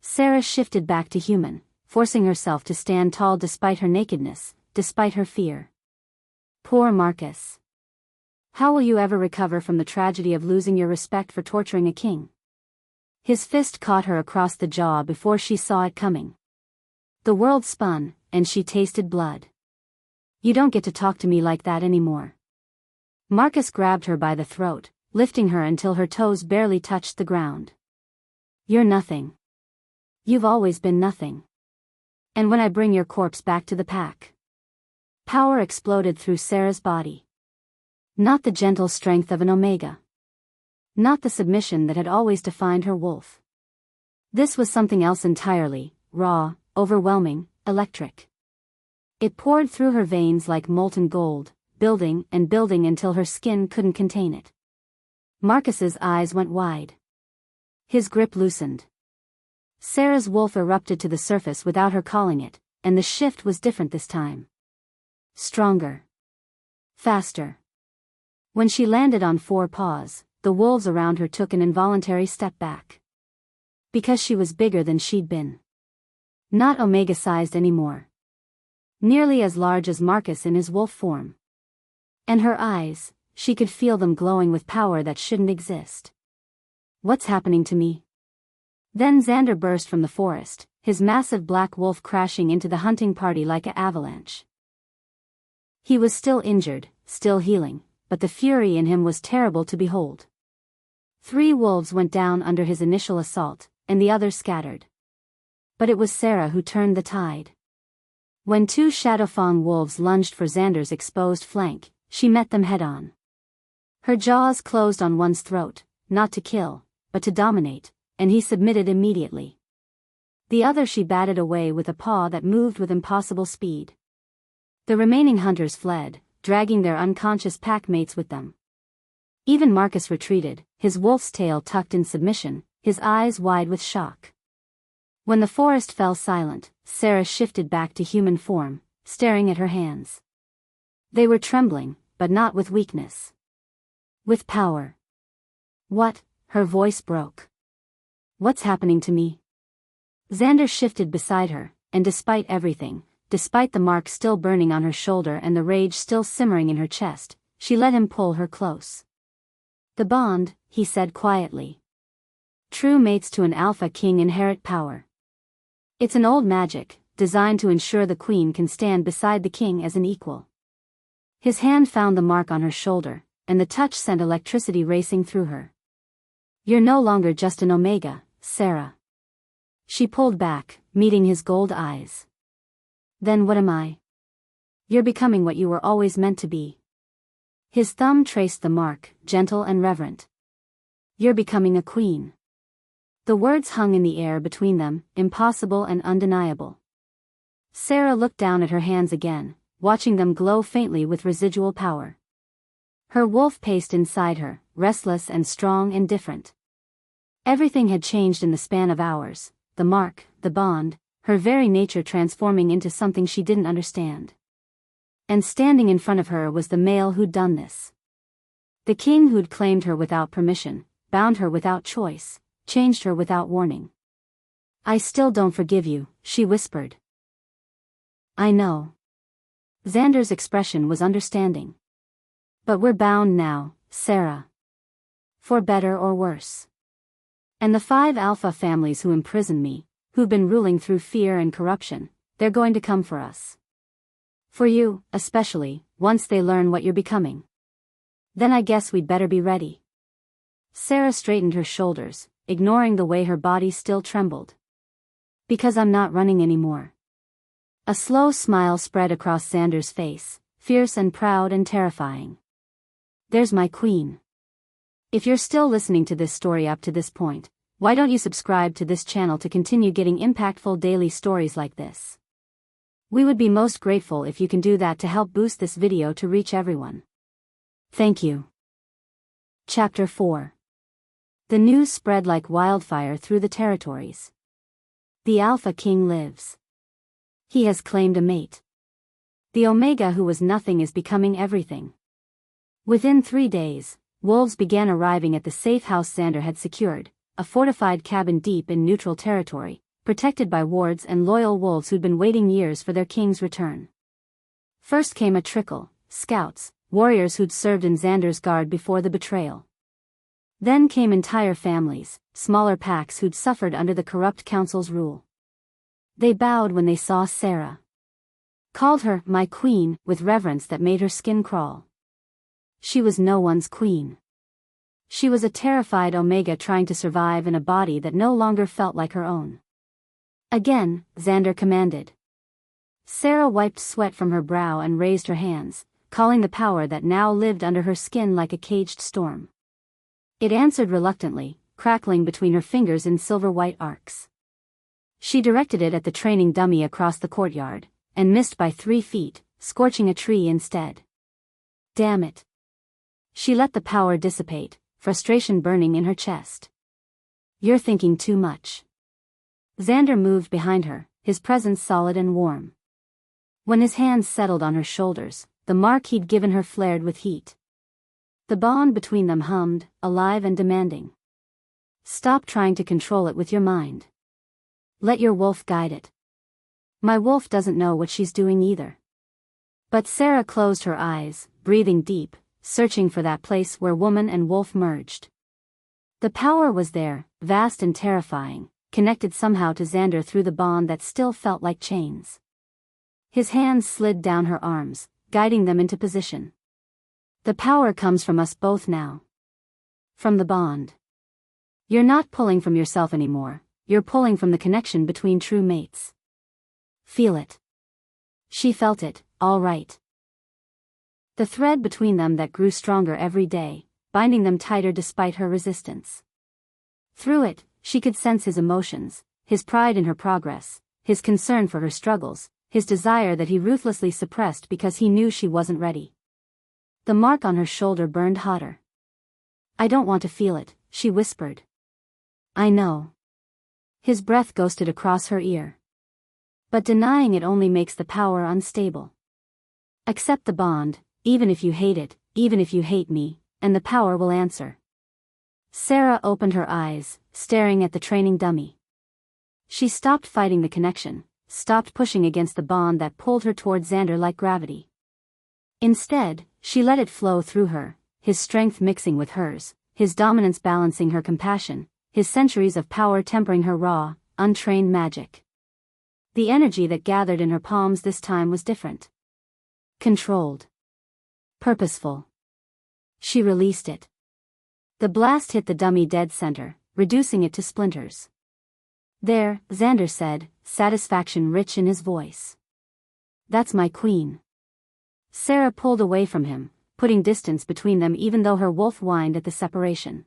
Sarah shifted back to human, forcing herself to stand tall despite her nakedness, despite her fear. Poor Marcus. How will you ever recover from the tragedy of losing your respect for torturing a king? His fist caught her across the jaw before she saw it coming. The world spun, and she tasted blood. You don't get to talk to me like that anymore. Marcus grabbed her by the throat, lifting her until her toes barely touched the ground. You're nothing. You've always been nothing. And when I bring your corpse back to the pack. Power exploded through Sarah's body. Not the gentle strength of an Omega. Not the submission that had always defined her wolf. This was something else entirely, raw, overwhelming, electric. It poured through her veins like molten gold, building and building until her skin couldn't contain it. Marcus's eyes went wide. His grip loosened. Sarah's wolf erupted to the surface without her calling it, and the shift was different this time. Stronger. Faster. When she landed on 4 paws, the wolves around her took an involuntary step back. Because she was bigger than she'd been. Not Omega-sized anymore. Nearly as large as Marcus in his wolf form. And her eyes, she could feel them glowing with power that shouldn't exist. What's happening to me? Then Xander burst from the forest, his massive black wolf crashing into the hunting party like an avalanche. He was still injured, still healing, but the fury in him was terrible to behold. 3 wolves went down under his initial assault, and the others scattered. But it was Sarah who turned the tide. When 2 Shadowfang wolves lunged for Xander's exposed flank, she met them head-on. Her jaws closed on one's throat, not to kill, but to dominate, and he submitted immediately. The other she batted away with a paw that moved with impossible speed. The remaining hunters fled, dragging their unconscious packmates with them. Even Marcus retreated, his wolf's tail tucked in submission, his eyes wide with shock. When the forest fell silent, Sarah shifted back to human form, staring at her hands. They were trembling, but not with weakness. With power. What? Her voice broke. What's happening to me? Xander shifted beside her, and despite everything, despite the mark still burning on her shoulder and the rage still simmering in her chest, she let him pull her close. The bond, he said quietly. True mates to an alpha king inherit power. It's an old magic, designed to ensure the queen can stand beside the king as an equal. His hand found the mark on her shoulder, and the touch sent electricity racing through her. You're no longer just an Omega, Sarah. She pulled back, meeting his gold eyes. Then what am I? You're becoming what you were always meant to be. His thumb traced the mark, gentle and reverent. You're becoming a queen. The words hung in the air between them, impossible and undeniable. Sarah looked down at her hands again, watching them glow faintly with residual power. Her wolf paced inside her, restless and strong and different. Everything had changed in the span of hours, the mark, the bond, her very nature transforming into something she didn't understand. And standing in front of her was the male who'd done this. The king who'd claimed her without permission, bound her without choice, changed her without warning. I still don't forgive you, she whispered. I know. Xander's expression was understanding. But we're bound now, Sarah. For better or worse. And the 5 alpha families who imprisoned me, who've been ruling through fear and corruption, they're going to come for us. For you, especially, once they learn what you're becoming. Then I guess we'd better be ready. Sarah straightened her shoulders, ignoring the way her body still trembled. Because I'm not running anymore. A slow smile spread across Xander's face, fierce and proud and terrifying. There's my queen. If you're still listening to this story up to this point, why don't you subscribe to this channel to continue getting impactful daily stories like this? We would be most grateful if you can do that to help boost this video to reach everyone. Thank you. Chapter 4. The news spread like wildfire through the territories. The Alpha King lives. He has claimed a mate. The Omega who was nothing is becoming everything. Within 3 days, wolves began arriving at the safe house Xander had secured, a fortified cabin deep in neutral territory, protected by wards and loyal wolves who'd been waiting years for their king's return. First came a trickle, scouts, warriors who'd served in Xander's guard before the betrayal. Then came entire families, smaller packs who'd suffered under the corrupt council's rule. They bowed when they saw Sarah. Called her, my queen, with reverence that made her skin crawl. She was no one's queen. She was a terrified Omega trying to survive in a body that no longer felt like her own. Again, Xander commanded, Sarah wiped sweat from her brow and raised her hands, calling the power that now lived under her skin like a caged storm. It answered reluctantly, crackling between her fingers in silver-white arcs. She directed it at the training dummy across the courtyard, and missed by 3 feet, scorching a tree instead. Damn it. She let the power dissipate, frustration burning in her chest. You're thinking too much. Xander moved behind her, his presence solid and warm. When his hands settled on her shoulders, the mark he'd given her flared with heat. The bond between them hummed, alive and demanding. Stop trying to control it with your mind. Let your wolf guide it. My wolf doesn't know what she's doing either. But Sarah closed her eyes, breathing deep, searching for that place where woman and wolf merged. The power was there, vast and terrifying, connected somehow to Xander through the bond that still felt like chains. His hands slid down her arms, guiding them into position. The power comes from us both now. From the bond. You're not pulling from yourself anymore, you're pulling from the connection between true mates. Feel it. She felt it, all right. The thread between them that grew stronger every day, binding them tighter despite her resistance. Through it, she could sense his emotions, his pride in her progress, his concern for her struggles, his desire that he ruthlessly suppressed because he knew she wasn't ready. The mark on her shoulder burned hotter. I don't want to feel it, she whispered. I know. His breath ghosted across her ear. But denying it only makes the power unstable. Accept the bond, even if you hate it, even if you hate me, and the power will answer. Sarah opened her eyes, staring at the training dummy. She stopped fighting the connection, stopped pushing against the bond that pulled her toward Xander like gravity. Instead, she let it flow through her, his strength mixing with hers, his dominance balancing her compassion, his centuries of power tempering her raw, untrained magic. The energy that gathered in her palms this time was different. Controlled. Purposeful. She released it. The blast hit the dummy dead center, reducing it to splinters. There, Xander said, satisfaction rich in his voice. That's my queen. Sarah pulled away from him, putting distance between them even though her wolf whined at the separation.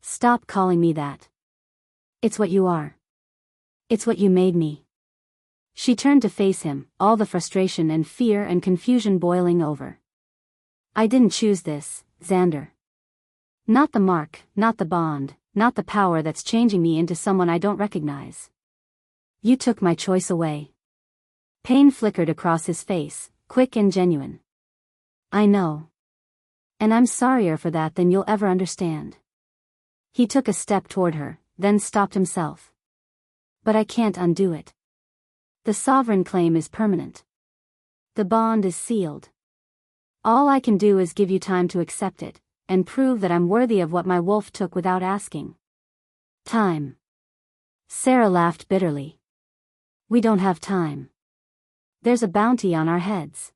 Stop calling me that. It's what you are. It's what you made me. She turned to face him, all the frustration and fear and confusion boiling over. I didn't choose this, Xander. Not the mark, not the bond, not the power that's changing me into someone I don't recognize. You took my choice away. Pain flickered across his face, quick and genuine. I know. And I'm sorrier for that than you'll ever understand. He took a step toward her, then stopped himself. But I can't undo it. The sovereign claim is permanent. The bond is sealed. All I can do is give you time to accept it, and prove that I'm worthy of what my wolf took without asking. Time. Sarah laughed bitterly. We don't have time. There's a bounty on our heads.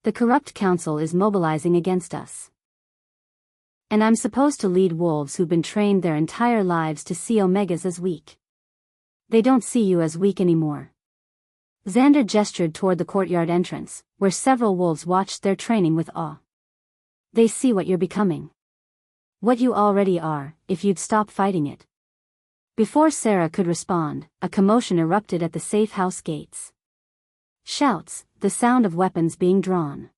The corrupt council is mobilizing against us. And I'm supposed to lead wolves who've been trained their entire lives to see omegas as weak. They don't see you as weak anymore. Xander gestured toward the courtyard entrance, where several wolves watched their training with awe. They see what you're becoming. What you already are, if you'd stop fighting it. Before Sarah could respond, a commotion erupted at the safe house gates. Shouts, the sound of weapons being drawn.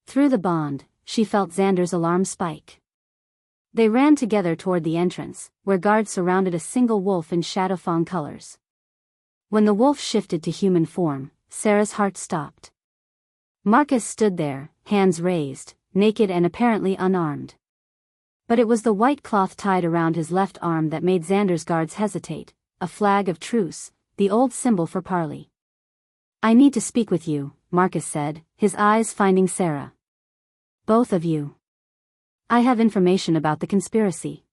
Through the bond, she felt Xander's alarm spike. They ran together toward the entrance, where guards surrounded a single wolf in shadow fawn colors. When the wolf shifted to human form, Sarah's heart stopped. Marcus stood there, hands raised, naked and apparently unarmed. But it was the white cloth tied around his left arm that made Xander's guards hesitate, a flag of truce, the old symbol for parley. I need to speak with you, Marcus said, his eyes finding Sarah. Both of you. I have information about the conspiracy.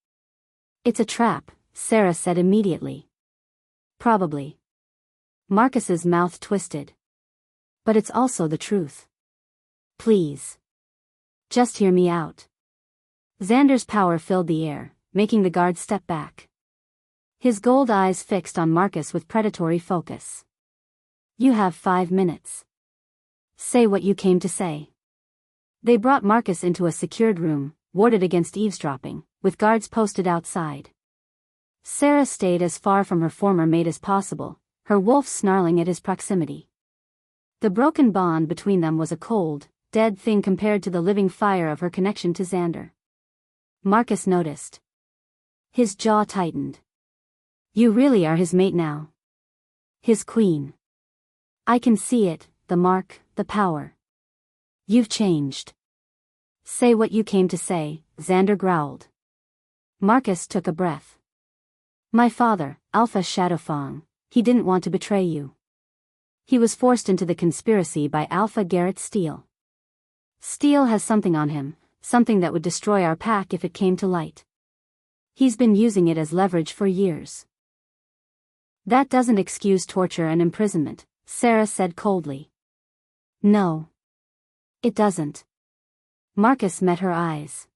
It's a trap, Sarah said immediately. Probably. Marcus's mouth twisted. But it's also the truth. Please. Just hear me out. Xander's power filled the air, making the guards step back. His gold eyes fixed on Marcus with predatory focus. You have 5 minutes. Say what you came to say. They brought Marcus into a secured room, warded against eavesdropping, with guards posted outside. Sarah stayed as far from her former mate as possible, her wolf snarling at his proximity. The broken bond between them was a cold, dead thing compared to the living fire of her connection to Xander. Marcus noticed. His jaw tightened. You really are his mate now. His queen. I can see it, the mark, the power. You've changed. Say what you came to say, Xander growled. Marcus took a breath. My father, Alpha Shadowfang, he didn't want to betray you. He was forced into the conspiracy by Alpha Garrett Steele. Steele has something on him, something that would destroy our pack if it came to light. He's been using it as leverage for years. That doesn't excuse torture and imprisonment, Sarah said coldly. No. It doesn't. Marcus met her eyes.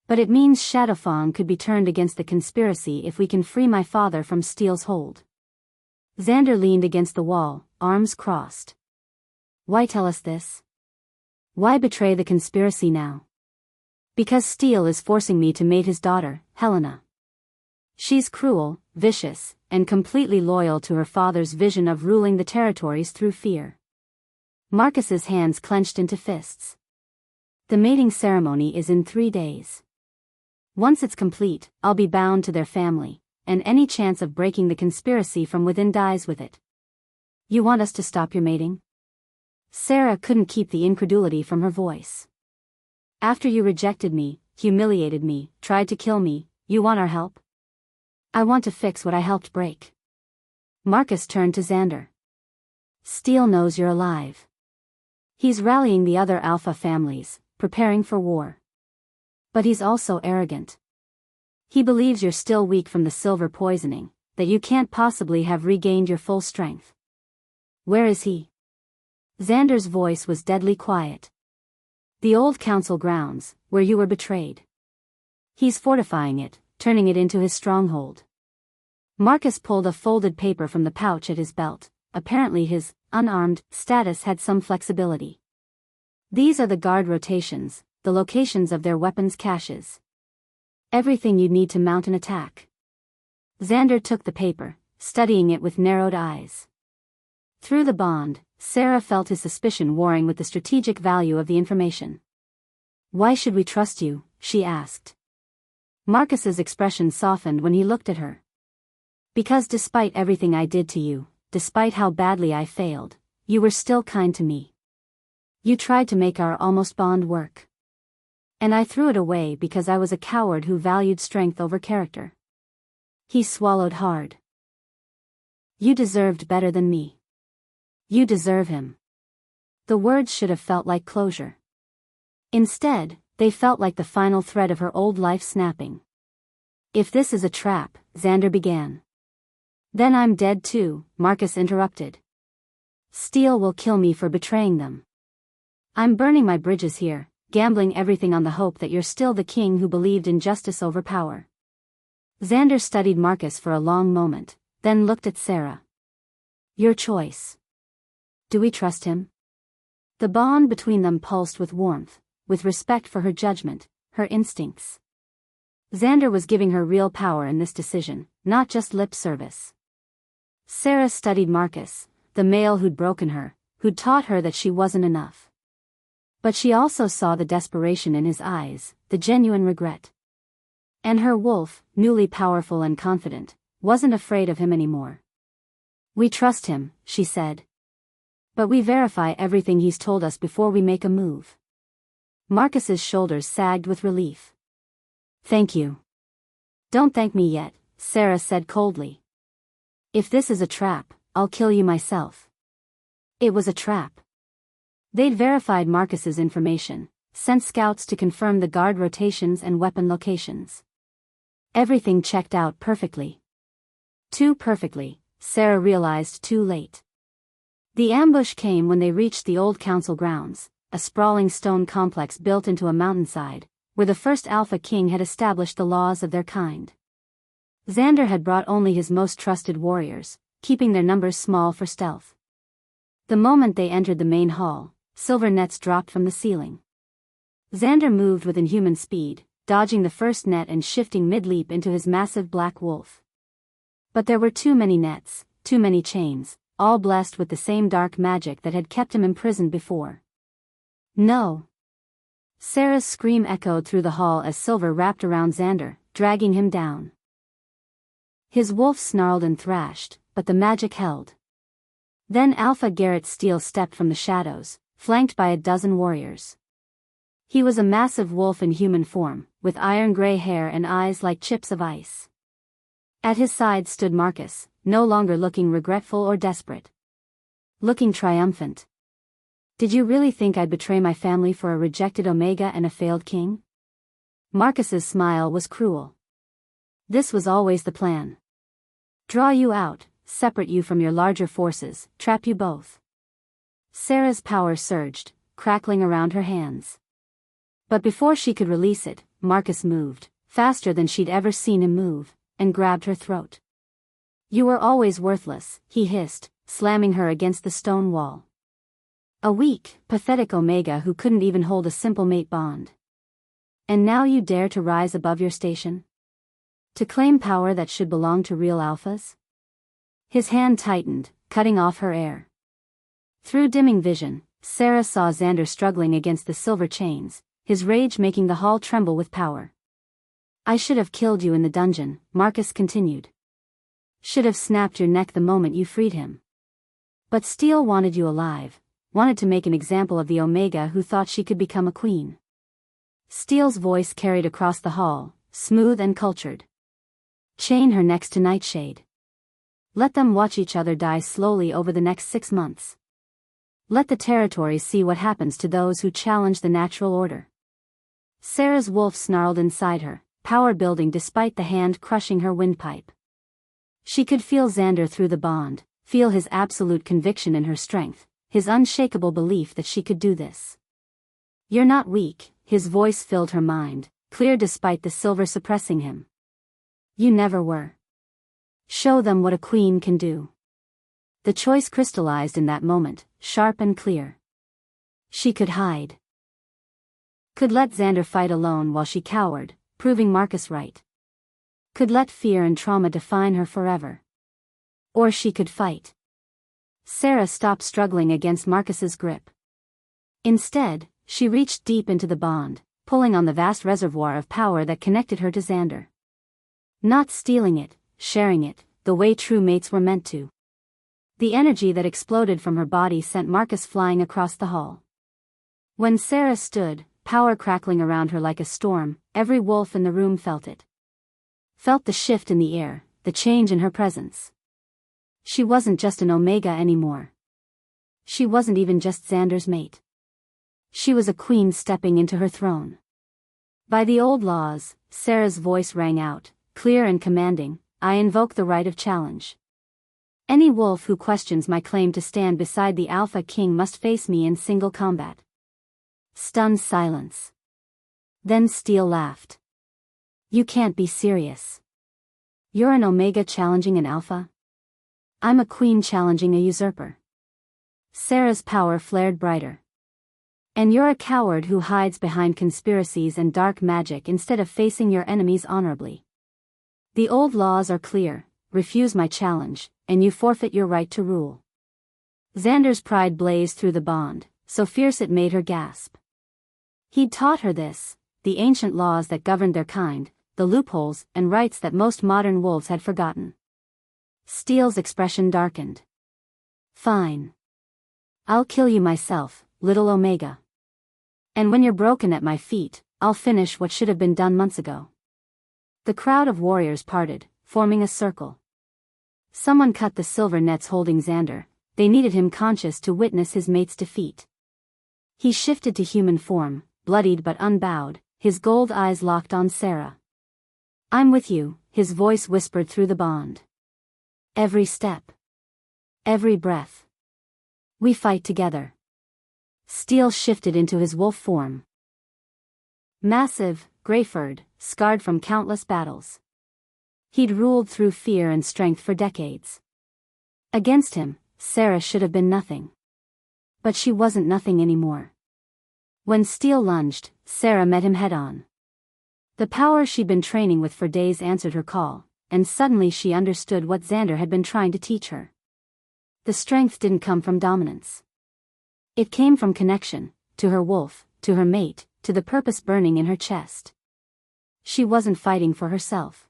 But it means Shadowfang could be turned against the conspiracy if we can free my father from Steele's hold. Xander leaned against the wall, arms crossed. Why tell us this? Why betray the conspiracy now? Because Steele is forcing me to mate his daughter, Helena. She's cruel, vicious, and completely loyal to her father's vision of ruling the territories through fear. Marcus's hands clenched into fists. The mating ceremony is in 3 days. Once it's complete, I'll be bound to their family, and any chance of breaking the conspiracy from within dies with it. You want us to stop your mating? Sarah couldn't keep the incredulity from her voice. After you rejected me, humiliated me, tried to kill me, you want our help? I want to fix what I helped break. Marcus turned to Xander. Steele knows you're alive. He's rallying the other Alpha families, preparing for war. But he's also arrogant. He believes you're still weak from the silver poisoning, that you can't possibly have regained your full strength. Where is he? Xander's voice was deadly quiet. The old council grounds, where you were betrayed. He's fortifying it, turning it into his stronghold. Marcus pulled a folded paper from the pouch at his belt. Apparently his unarmed status had some flexibility. These are the guard rotations, the locations of their weapons caches. Everything you'd need to mount an attack. Xander took the paper, studying it with narrowed eyes. Through the bond, Sarah felt his suspicion warring with the strategic value of the information. Why should we trust you? She asked. Marcus's expression softened when he looked at her. Because despite everything I did to you, despite how badly I failed, you were still kind to me. You tried to make our almost bond work. And I threw it away because I was a coward who valued strength over character. He swallowed hard. You deserved better than me. You deserve him. The words should have felt like closure. Instead, they felt like the final thread of her old life snapping. If this is a trap, Xander began. Then I'm dead too, Marcus interrupted. Steele will kill me for betraying them. I'm burning my bridges here, gambling everything on the hope that you're still the king who believed in justice over power. Xander studied Marcus for a long moment, then looked at Sarah. Your choice. Do we trust him? The bond between them pulsed with warmth, with respect for her judgment, her instincts. Xander was giving her real power in this decision, not just lip service. Sarah studied Marcus, the male who'd broken her, who'd taught her that she wasn't enough. But she also saw the desperation in his eyes, the genuine regret. And her wolf, newly powerful and confident, wasn't afraid of him anymore. We trust him, she said. But we verify everything he's told us before we make a move. Marcus's shoulders sagged with relief. Thank you. Don't thank me yet, Sarah said coldly. If this is a trap, I'll kill you myself. It was a trap. They'd verified Marcus's information, sent scouts to confirm the guard rotations and weapon locations. Everything checked out perfectly. Too perfectly, Sarah realized too late. The ambush came when they reached the old council grounds, a sprawling stone complex built into a mountainside, where the first Alpha King had established the laws of their kind. Xander had brought only his most trusted warriors, keeping their numbers small for stealth. The moment they entered the main hall, silver nets dropped from the ceiling. Xander moved with inhuman speed, dodging the first net and shifting mid-leap into his massive black wolf. But there were too many nets, too many chains, all blessed with the same dark magic that had kept him imprisoned before. No! Sarah's scream echoed through the hall as Silver wrapped around Xander, dragging him down. His wolf snarled and thrashed, but the magic held. Then Alpha Garrett Steele stepped from the shadows, flanked by a dozen warriors. He was a massive wolf in human form, with iron-gray hair and eyes like chips of ice. At his side stood Marcus, no longer looking regretful or desperate. Looking triumphant. Did you really think I'd betray my family for a rejected Omega and a failed king? Marcus's smile was cruel. This was always the plan. Draw you out, separate you from your larger forces, trap you both. Sarah's power surged, crackling around her hands. But before she could release it, Marcus moved, faster than she'd ever seen him move, and grabbed her throat. You were always worthless, he hissed, slamming her against the stone wall. A weak, pathetic Omega who couldn't even hold a simple mate bond. And now you dare to rise above your station? To claim power that should belong to real alphas? His hand tightened, cutting off her air. Through dimming vision, Sarah saw Xander struggling against the silver chains, his rage making the hall tremble with power. I should have killed you in the dungeon, Marcus continued. Should have snapped your neck the moment you freed him. But Steele wanted you alive, wanted to make an example of the Omega who thought she could become a queen. Steele's voice carried across the hall, smooth and cultured. Chain her next to Nightshade. Let them watch each other die slowly over the next 6 months. Let the territories see what happens to those who challenge the natural order. Sarah's wolf snarled inside her, power building despite the hand crushing her windpipe. She could feel Xander through the bond, feel his absolute conviction in her strength, his unshakable belief that she could do this. You're not weak, his voice filled her mind, clear despite the silver suppressing him. You never were. Show them what a queen can do. The choice crystallized in that moment, sharp and clear. She could hide. Could let Xander fight alone while she cowered, proving Marcus right. Could let fear and trauma define her forever. Or she could fight. Sarah stopped struggling against Marcus's grip. Instead, she reached deep into the bond, pulling on the vast reservoir of power that connected her to Xander. Not stealing it, sharing it, the way true mates were meant to. The energy that exploded from her body sent Marcus flying across the hall. When Sarah stood, power crackling around her like a storm, every wolf in the room felt it. Felt the shift in the air, the change in her presence. She wasn't just an Omega anymore. She wasn't even just Xander's mate. She was a queen stepping into her throne. By the old laws, Sarah's voice rang out, clear and commanding, I invoke the right of challenge. Any wolf who questions my claim to stand beside the Alpha King must face me in single combat. Stunned silence. Then Steele laughed. You can't be serious. You're an Omega challenging an Alpha? I'm a queen challenging a usurper. Sarah's power flared brighter. And you're a coward who hides behind conspiracies and dark magic instead of facing your enemies honorably. The old laws are clear, refuse my challenge, and you forfeit your right to rule. Xander's pride blazed through the bond, so fierce it made her gasp. He'd taught her this, the ancient laws that governed their kind, the loopholes and rights that most modern wolves had forgotten. Steele's expression darkened. Fine. I'll kill you myself, little Omega. And when you're broken at my feet, I'll finish what should have been done months ago. The crowd of warriors parted, forming a circle. Someone cut the silver nets holding Xander, they needed him conscious to witness his mate's defeat. He shifted to human form, bloodied but unbowed, his gold eyes locked on Sarah. I'm with you, his voice whispered through the bond. Every step. Every breath. We fight together. Steele shifted into his wolf form. Massive, gray-furred, scarred from countless battles. He'd ruled through fear and strength for decades. Against him, Sarah should have been nothing. But she wasn't nothing anymore. When Steele lunged, Sarah met him head-on. The power she'd been training with for days answered her call, and suddenly she understood what Xander had been trying to teach her. The strength didn't come from dominance. It came from connection, to her wolf, to her mate, to the purpose burning in her chest. She wasn't fighting for herself.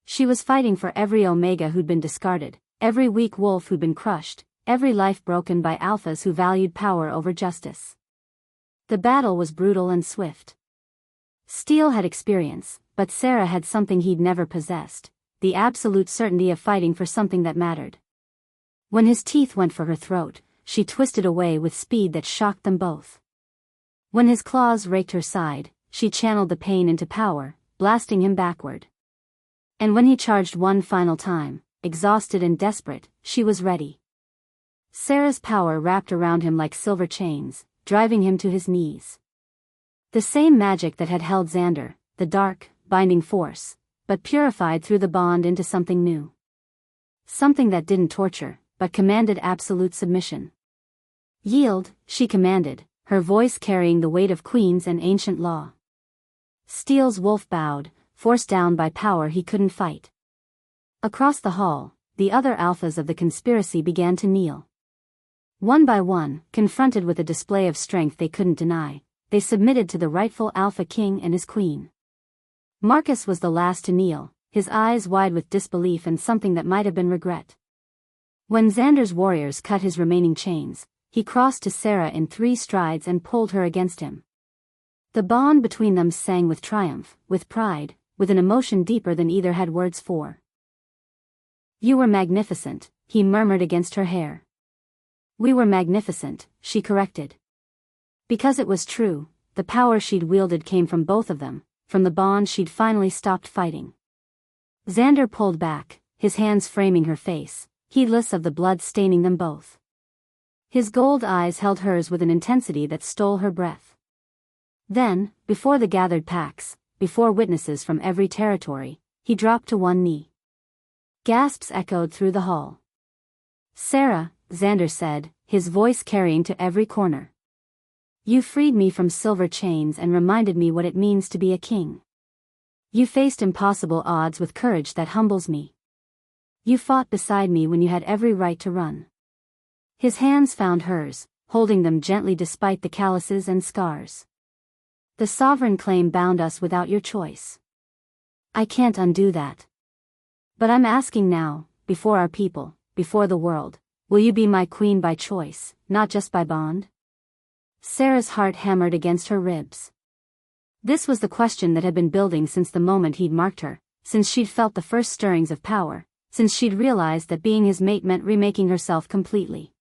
She was fighting for every Omega who'd been discarded, every weak wolf who'd been crushed, every life broken by alphas who valued power over justice. The battle was brutal and swift. Steele had experience, but Sarah had something he'd never possessed, the absolute certainty of fighting for something that mattered. When his teeth went for her throat, she twisted away with speed that shocked them both. When his claws raked her side, she channeled the pain into power, blasting him backward. And when he charged one final time, exhausted and desperate, she was ready. Sarah's power wrapped around him like silver chains, driving him to his knees. The same magic that had held Xander, the dark, binding force, but purified through the bond into something new. Something that didn't torture, but commanded absolute submission. Yield, she commanded, her voice carrying the weight of queens and ancient law. Steele's wolf bowed, forced down by power he couldn't fight. Across the hall, the other alphas of the conspiracy began to kneel. One by one, confronted with a display of strength they couldn't deny, they submitted to the rightful Alpha King and his queen. Marcus was the last to kneel, his eyes wide with disbelief and something that might have been regret. When Xander's warriors cut his remaining chains, he crossed to Sarah in 3 strides and pulled her against him. The bond between them sang with triumph, with pride, with an emotion deeper than either had words for. "You were magnificent," he murmured against her hair. "We were magnificent," she corrected. Because it was true, the power she'd wielded came from both of them, from the bond she'd finally stopped fighting. Xander pulled back, his hands framing her face, heedless of the blood staining them both. His gold eyes held hers with an intensity that stole her breath. Then, before the gathered packs, before witnesses from every territory, he dropped to one knee. Gasps echoed through the hall. "Sarah," Xander said, his voice carrying to every corner. "You freed me from silver chains and reminded me what it means to be a king. You faced impossible odds with courage that humbles me. You fought beside me when you had every right to run." His hands found hers, holding them gently despite the calluses and scars. "The sovereign claim bound us without your choice. I can't undo that. But I'm asking now, before our people, before the world, will you be my queen by choice, not just by bond?" Sarah's heart hammered against her ribs. This was the question that had been building since the moment he'd marked her, since she'd felt the first stirrings of power, since she'd realized that being his mate meant remaking herself completely.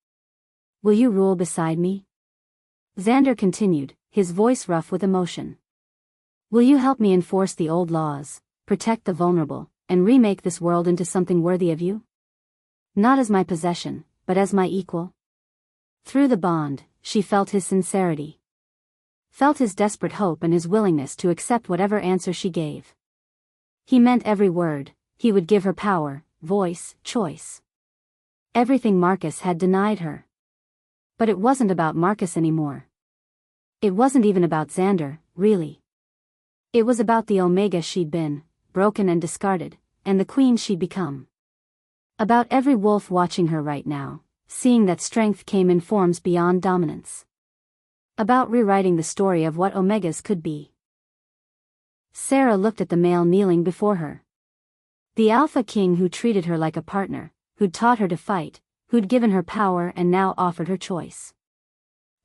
"Will you rule beside me?" Xander continued, his voice rough with emotion. "Will you help me enforce the old laws, protect the vulnerable, and remake this world into something worthy of you? Not as my possession, but as my equal?" Through the bond, she felt his sincerity. Felt his desperate hope and his willingness to accept whatever answer she gave. He meant every word, he would give her power, voice, choice. Everything Marcus had denied her. But it wasn't about Marcus anymore. It wasn't even about Xander, really. It was about the Omega she'd been, broken and discarded, and the queen she'd become. About every wolf watching her right now, seeing that strength came in forms beyond dominance. About rewriting the story of what Omegas could be. Sarah looked at the male kneeling before her. The Alpha King who treated her like a partner, who'd taught her to fight, who'd given her power and now offered her choice.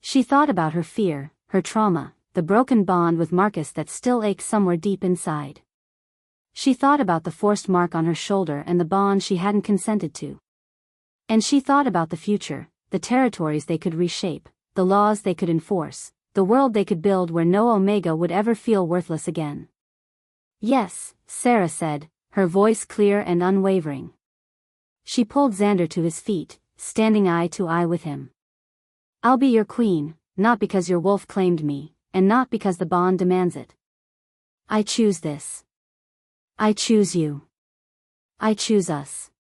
She thought about her fear, her trauma, the broken bond with Marcus that still ached somewhere deep inside. She thought about the forced mark on her shoulder and the bond she hadn't consented to. And she thought about the future, the territories they could reshape, the laws they could enforce, the world they could build where no Omega would ever feel worthless again. "Yes," Sarah said, her voice clear and unwavering. She pulled Xander to his feet, standing eye to eye with him. "I'll be your queen, not because your wolf claimed me, and not because the bond demands it. I choose this. I choose you. I choose us."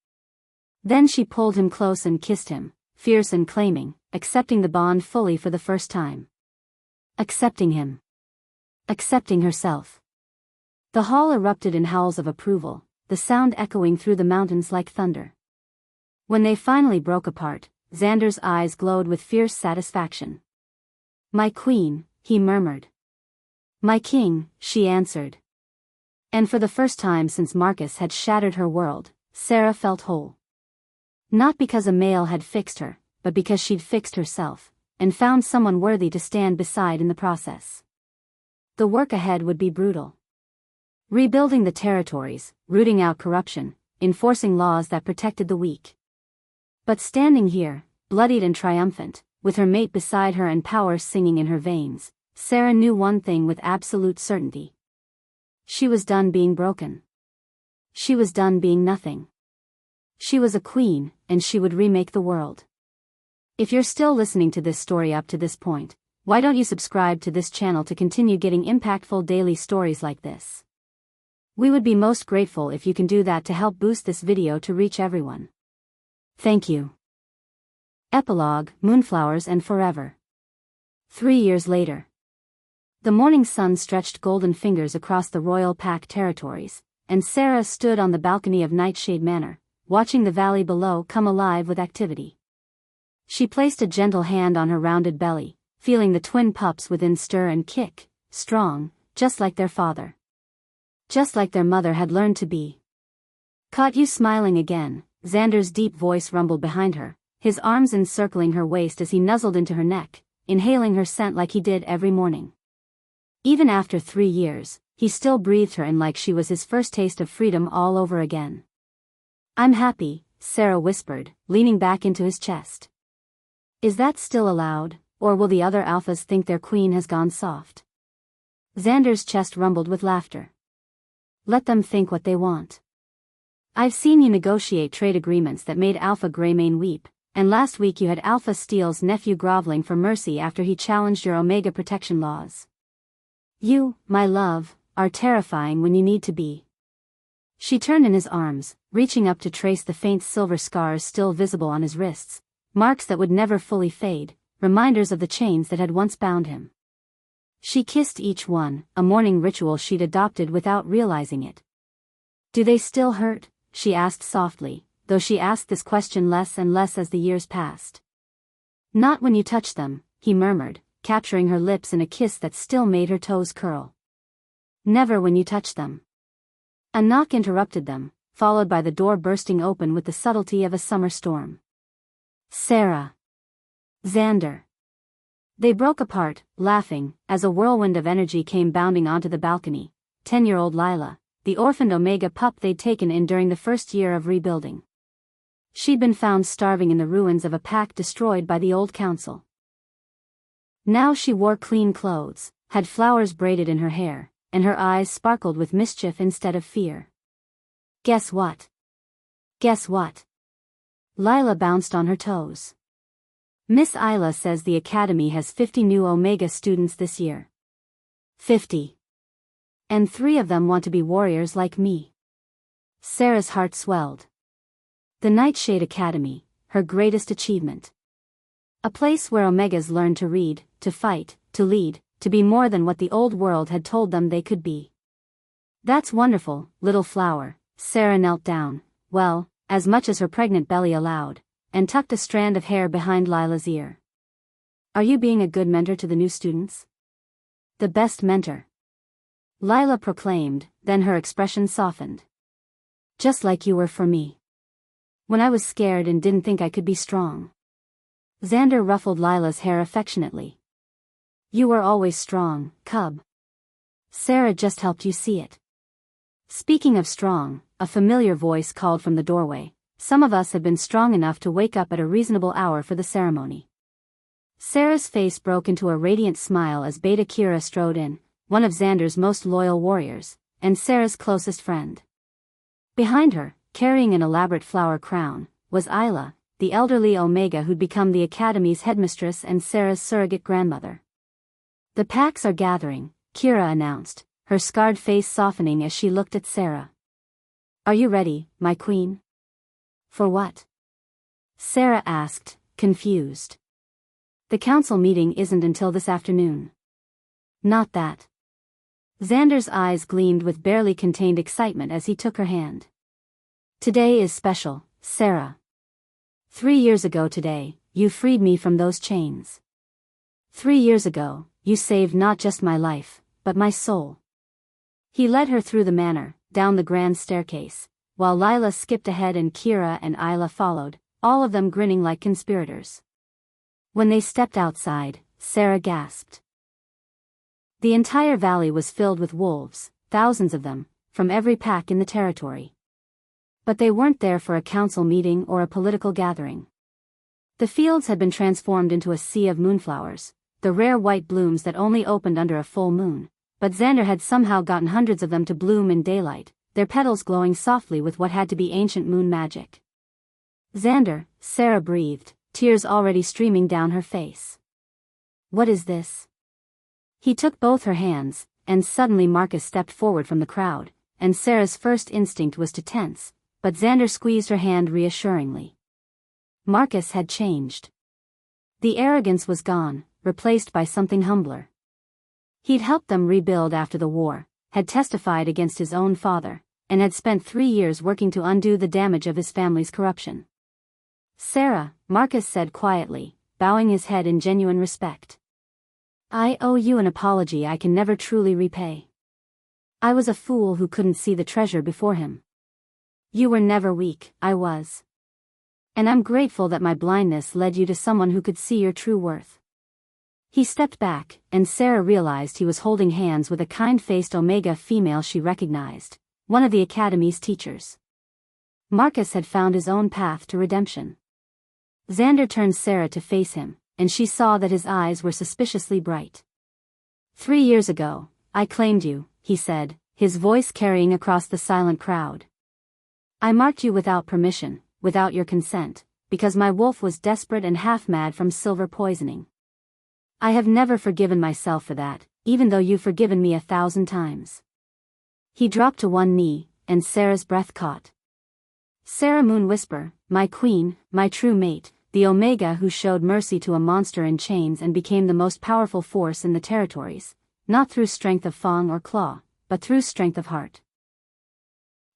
Then she pulled him close and kissed him, fierce and claiming, accepting the bond fully for the first time. Accepting him. Accepting herself. The hall erupted in howls of approval, the sound echoing through the mountains like thunder. When they finally broke apart, Xander's eyes glowed with fierce satisfaction. "My queen," he murmured. "My king," she answered. And for the first time since Marcus had shattered her world, Sarah felt whole. Not because a male had fixed her, but because she'd fixed herself, and found someone worthy to stand beside in the process. The work ahead would be brutal. Rebuilding the territories, rooting out corruption, enforcing laws that protected the weak. But standing here, bloodied and triumphant, with her mate beside her and power singing in her veins, Sarah knew one thing with absolute certainty. She was done being broken. She was done being nothing. She was a queen, and she would remake the world. If you're still listening to this story up to this point, why don't you subscribe to this channel to continue getting impactful daily stories like this? We would be most grateful if you can do that to help boost this video to reach everyone. Thank you. Epilogue, Moonflowers and Forever. 3 years later. The morning sun stretched golden fingers across the royal pack territories, and Sarah stood on the balcony of Nightshade Manor, watching the valley below come alive with activity. She placed a gentle hand on her rounded belly, feeling the twin pups within stir and kick, strong, just like their father. Just like their mother had learned to be. "Caught you smiling again," Xander's deep voice rumbled behind her, his arms encircling her waist as he nuzzled into her neck, inhaling her scent like he did every morning. Even after 3 years, he still breathed her in like she was his first taste of freedom all over again. "I'm happy," Sarah whispered, leaning back into his chest. "Is that still allowed, or will the other alphas think their queen has gone soft?" Xander's chest rumbled with laughter. "Let them think what they want. I've seen you negotiate trade agreements that made Alpha Greymane weep, and last week you had Alpha Steel's nephew groveling for mercy after he challenged your Omega protection laws. You, my love, are terrifying when you need to be." She turned in his arms, reaching up to trace the faint silver scars still visible on his wrists, marks that would never fully fade, reminders of the chains that had once bound him. She kissed each one, a morning ritual she'd adopted without realizing it. "Do they still hurt?" she asked softly, though she asked this question less and less as the years passed. "Not when you touch them," he murmured, capturing her lips in a kiss that still made her toes curl. "Never when you touch them." A knock interrupted them, followed by the door bursting open with the subtlety of a summer storm. "Sarah." "Xander." They broke apart, laughing, as a whirlwind of energy came bounding onto the balcony. 10-year-old Lila, the orphaned Omega pup they'd taken in during the first year of rebuilding. She'd been found starving in the ruins of a pack destroyed by the old council. Now she wore clean clothes, had flowers braided in her hair, and her eyes sparkled with mischief instead of fear. "Guess what? Guess what?" Lila bounced on her toes. "Miss Isla says the academy has 50 new Omega students this year." 50. "And 3 of them want to be warriors like me." Sarah's heart swelled. The Nightshade Academy, her greatest achievement. A place where Omegas learn to read, to fight, to lead, to be more than what the old world had told them they could be. "That's wonderful, little flower." Sarah knelt down, well, as much as her pregnant belly allowed, and tucked a strand of hair behind Lila's ear. "Are you being a good mentor to the new students?" "The best mentor," Lila proclaimed, then her expression softened. "Just like you were for me. When I was scared and didn't think I could be strong." Xander ruffled Lila's hair affectionately. "You were always strong, cub. Sarah just helped you see it." Speaking of strong, a familiar voice called from the doorway. Some of us had been strong enough to wake up at a reasonable hour for the ceremony. Sarah's face broke into a radiant smile as Beta Kira strode in, one of Xander's most loyal warriors, and Sarah's closest friend. Behind her, carrying an elaborate flower crown, was Isla, the elderly Omega who'd become the academy's headmistress and Sarah's surrogate grandmother. "The packs are gathering," Kira announced, her scarred face softening as she looked at Sarah. "Are you ready, my queen?" "For what?" Sarah asked, confused. The council meeting isn't until this afternoon. Not that. Xander's eyes gleamed with barely contained excitement as he took her hand. Today is special, Sarah. 3 years ago today, you freed me from those chains. 3 years ago, you saved not just my life, but my soul. He led her through the manor, down the grand staircase, while Lila skipped ahead and Kira and Isla followed, all of them grinning like conspirators. When they stepped outside, Sarah gasped. The entire valley was filled with wolves, thousands of them, from every pack in the territory. But they weren't there for a council meeting or a political gathering. The fields had been transformed into a sea of moonflowers, the rare white blooms that only opened under a full moon, but Xander had somehow gotten hundreds of them to bloom in daylight, their petals glowing softly with what had to be ancient moon magic. Xander, Sarah breathed, tears already streaming down her face. What is this? He took both her hands, and suddenly Marcus stepped forward from the crowd, and Sarah's first instinct was to tense, but Xander squeezed her hand reassuringly. Marcus had changed. The arrogance was gone, replaced by something humbler. He'd helped them rebuild after the war, had testified against his own father, and had spent 3 years working to undo the damage of his family's corruption. Sarah, Marcus said quietly, bowing his head in genuine respect. I owe you an apology I can never truly repay. I was a fool who couldn't see the treasure before him. You were never weak, I was. And I'm grateful that my blindness led you to someone who could see your true worth. He stepped back, and Sarah realized he was holding hands with a kind-faced Omega female she recognized, one of the Academy's teachers. Marcus had found his own path to redemption. Xander turned Sarah to face him, and she saw that his eyes were suspiciously bright. 3 years ago, I claimed you, he said, his voice carrying across the silent crowd. I marked you without permission, without your consent, because my wolf was desperate and half-mad from silver poisoning. I have never forgiven myself for that, even though you've forgiven me 1,000 times. He dropped to one knee, and Sarah's breath caught. Sarah Moon Whisper, my queen, my true mate, the Omega who showed mercy to a monster in chains and became the most powerful force in the territories, not through strength of fang or claw, but through strength of heart.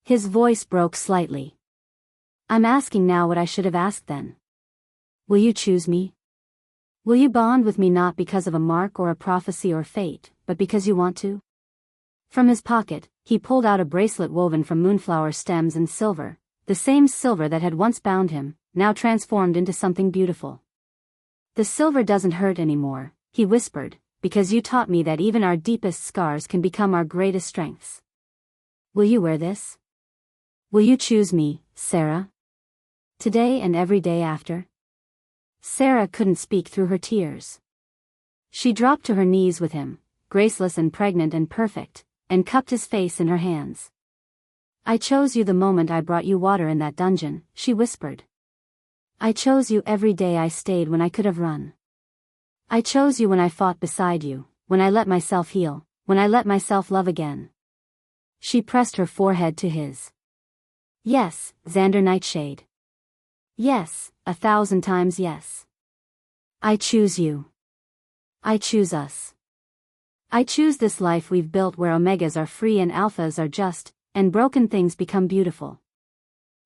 His voice broke slightly. I'm asking now what I should have asked then. Will you choose me? Will you bond with me not because of a mark or a prophecy or fate, but because you want to? From his pocket, he pulled out a bracelet woven from moonflower stems and silver, the same silver that had once bound him, now transformed into something beautiful. The silver doesn't hurt anymore, he whispered, because you taught me that even our deepest scars can become our greatest strengths. Will you wear this? Will you choose me, Sarah? Today and every day after? Sarah couldn't speak through her tears. She dropped to her knees with him, graceless and pregnant and perfect, and cupped his face in her hands. I chose you the moment I brought you water in that dungeon, she whispered. I chose you every day I stayed when I could have run. I chose you when I fought beside you, when I let myself heal, when I let myself love again. She pressed her forehead to his. Yes, Xander Nightshade. Yes, 1,000 times yes. I choose you. I choose us. I choose this life we've built where omegas are free and alphas are just, and broken things become beautiful.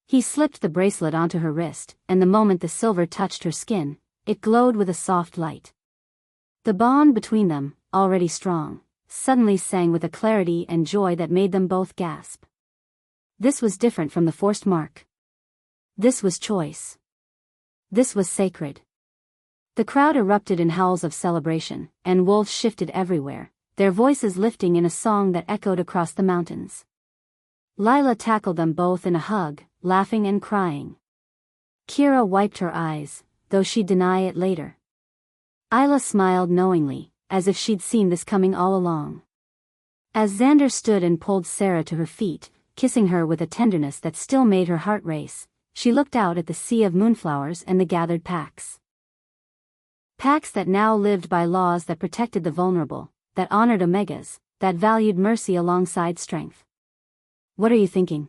He slipped the bracelet onto her wrist, and the moment the silver touched her skin, it glowed with a soft light. The bond between them, already strong, suddenly sang with a clarity and joy that made them both gasp. This was different from the forced mark. This was choice. This was sacred. The crowd erupted in howls of celebration, and wolves shifted everywhere, their voices lifting in a song that echoed across the mountains. Lila tackled them both in a hug, laughing and crying. Kira wiped her eyes, though she'd deny it later. Isla smiled knowingly, as if she'd seen this coming all along. As Xander stood and pulled Sarah to her feet, kissing her with a tenderness that still made her heart race, she looked out at the sea of moonflowers and the gathered packs. Packs that now lived by laws that protected the vulnerable, that honored omegas, that valued mercy alongside strength. What are you thinking?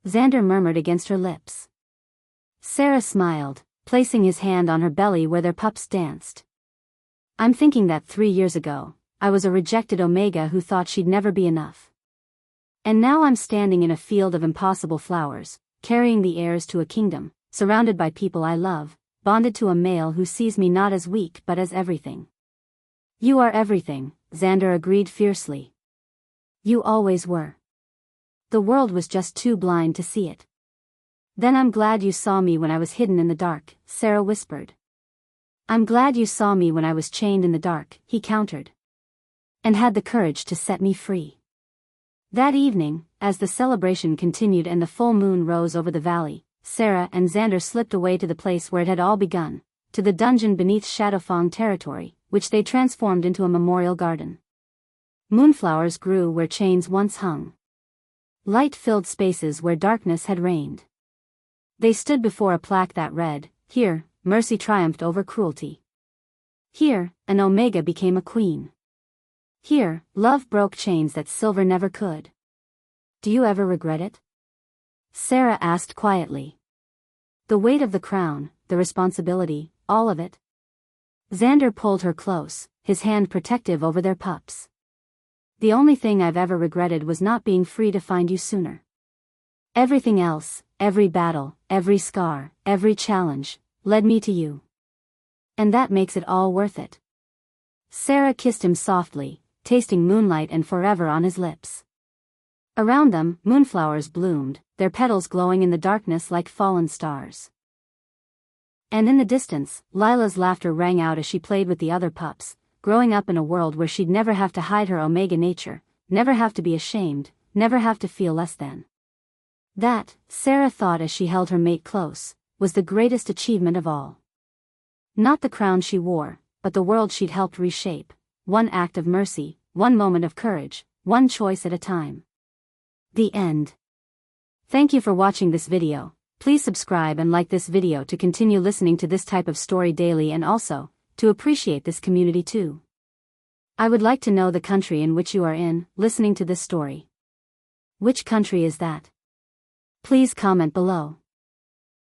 Xander murmured against her lips. Sarah smiled, placing his hand on her belly where their pups danced. I'm thinking that 3 years ago, I was a rejected Omega who thought she'd never be enough. And now I'm standing in a field of impossible flowers, carrying the heirs to a kingdom, surrounded by people I love, bonded to a male who sees me not as weak but as everything. You are everything, Xander agreed fiercely. You always were. The world was just too blind to see it. Then I'm glad you saw me when I was hidden in the dark, Sarah whispered. I'm glad you saw me when I was chained in the dark, he countered. And had the courage to set me free. That evening, as the celebration continued and the full moon rose over the valley, Sarah and Xander slipped away to the place where it had all begun, to the dungeon beneath Shadowfang territory, which they transformed into a memorial garden. Moonflowers grew where chains once hung. Light filled spaces where darkness had reigned. They stood before a plaque that read, "Here, mercy triumphed over cruelty. Here, an Omega became a queen. Here, love broke chains that silver never could." Do you ever regret it? Sarah asked quietly. The weight of the crown, the responsibility, all of it. Xander pulled her close, his hand protective over their pups. The only thing I've ever regretted was not being free to find you sooner. Everything else, every battle, every scar, every challenge, led me to you. And that makes it all worth it. Sarah kissed him softly, tasting moonlight and forever on his lips. Around them, moonflowers bloomed, their petals glowing in the darkness like fallen stars. And in the distance, Lila's laughter rang out as she played with the other pups, growing up in a world where she'd never have to hide her Omega nature, never have to be ashamed, never have to feel less than. That, Sarah thought as she held her mate close, was the greatest achievement of all. Not the crown she wore, but the world she'd helped reshape, one act of mercy, one moment of courage, one choice at a time. The end. Thank you for watching this video. Please subscribe and like this video to continue listening to this type of story daily and also, to appreciate this community too. I would like to know the country in which you are in, listening to this story. Which country is that? Please comment below.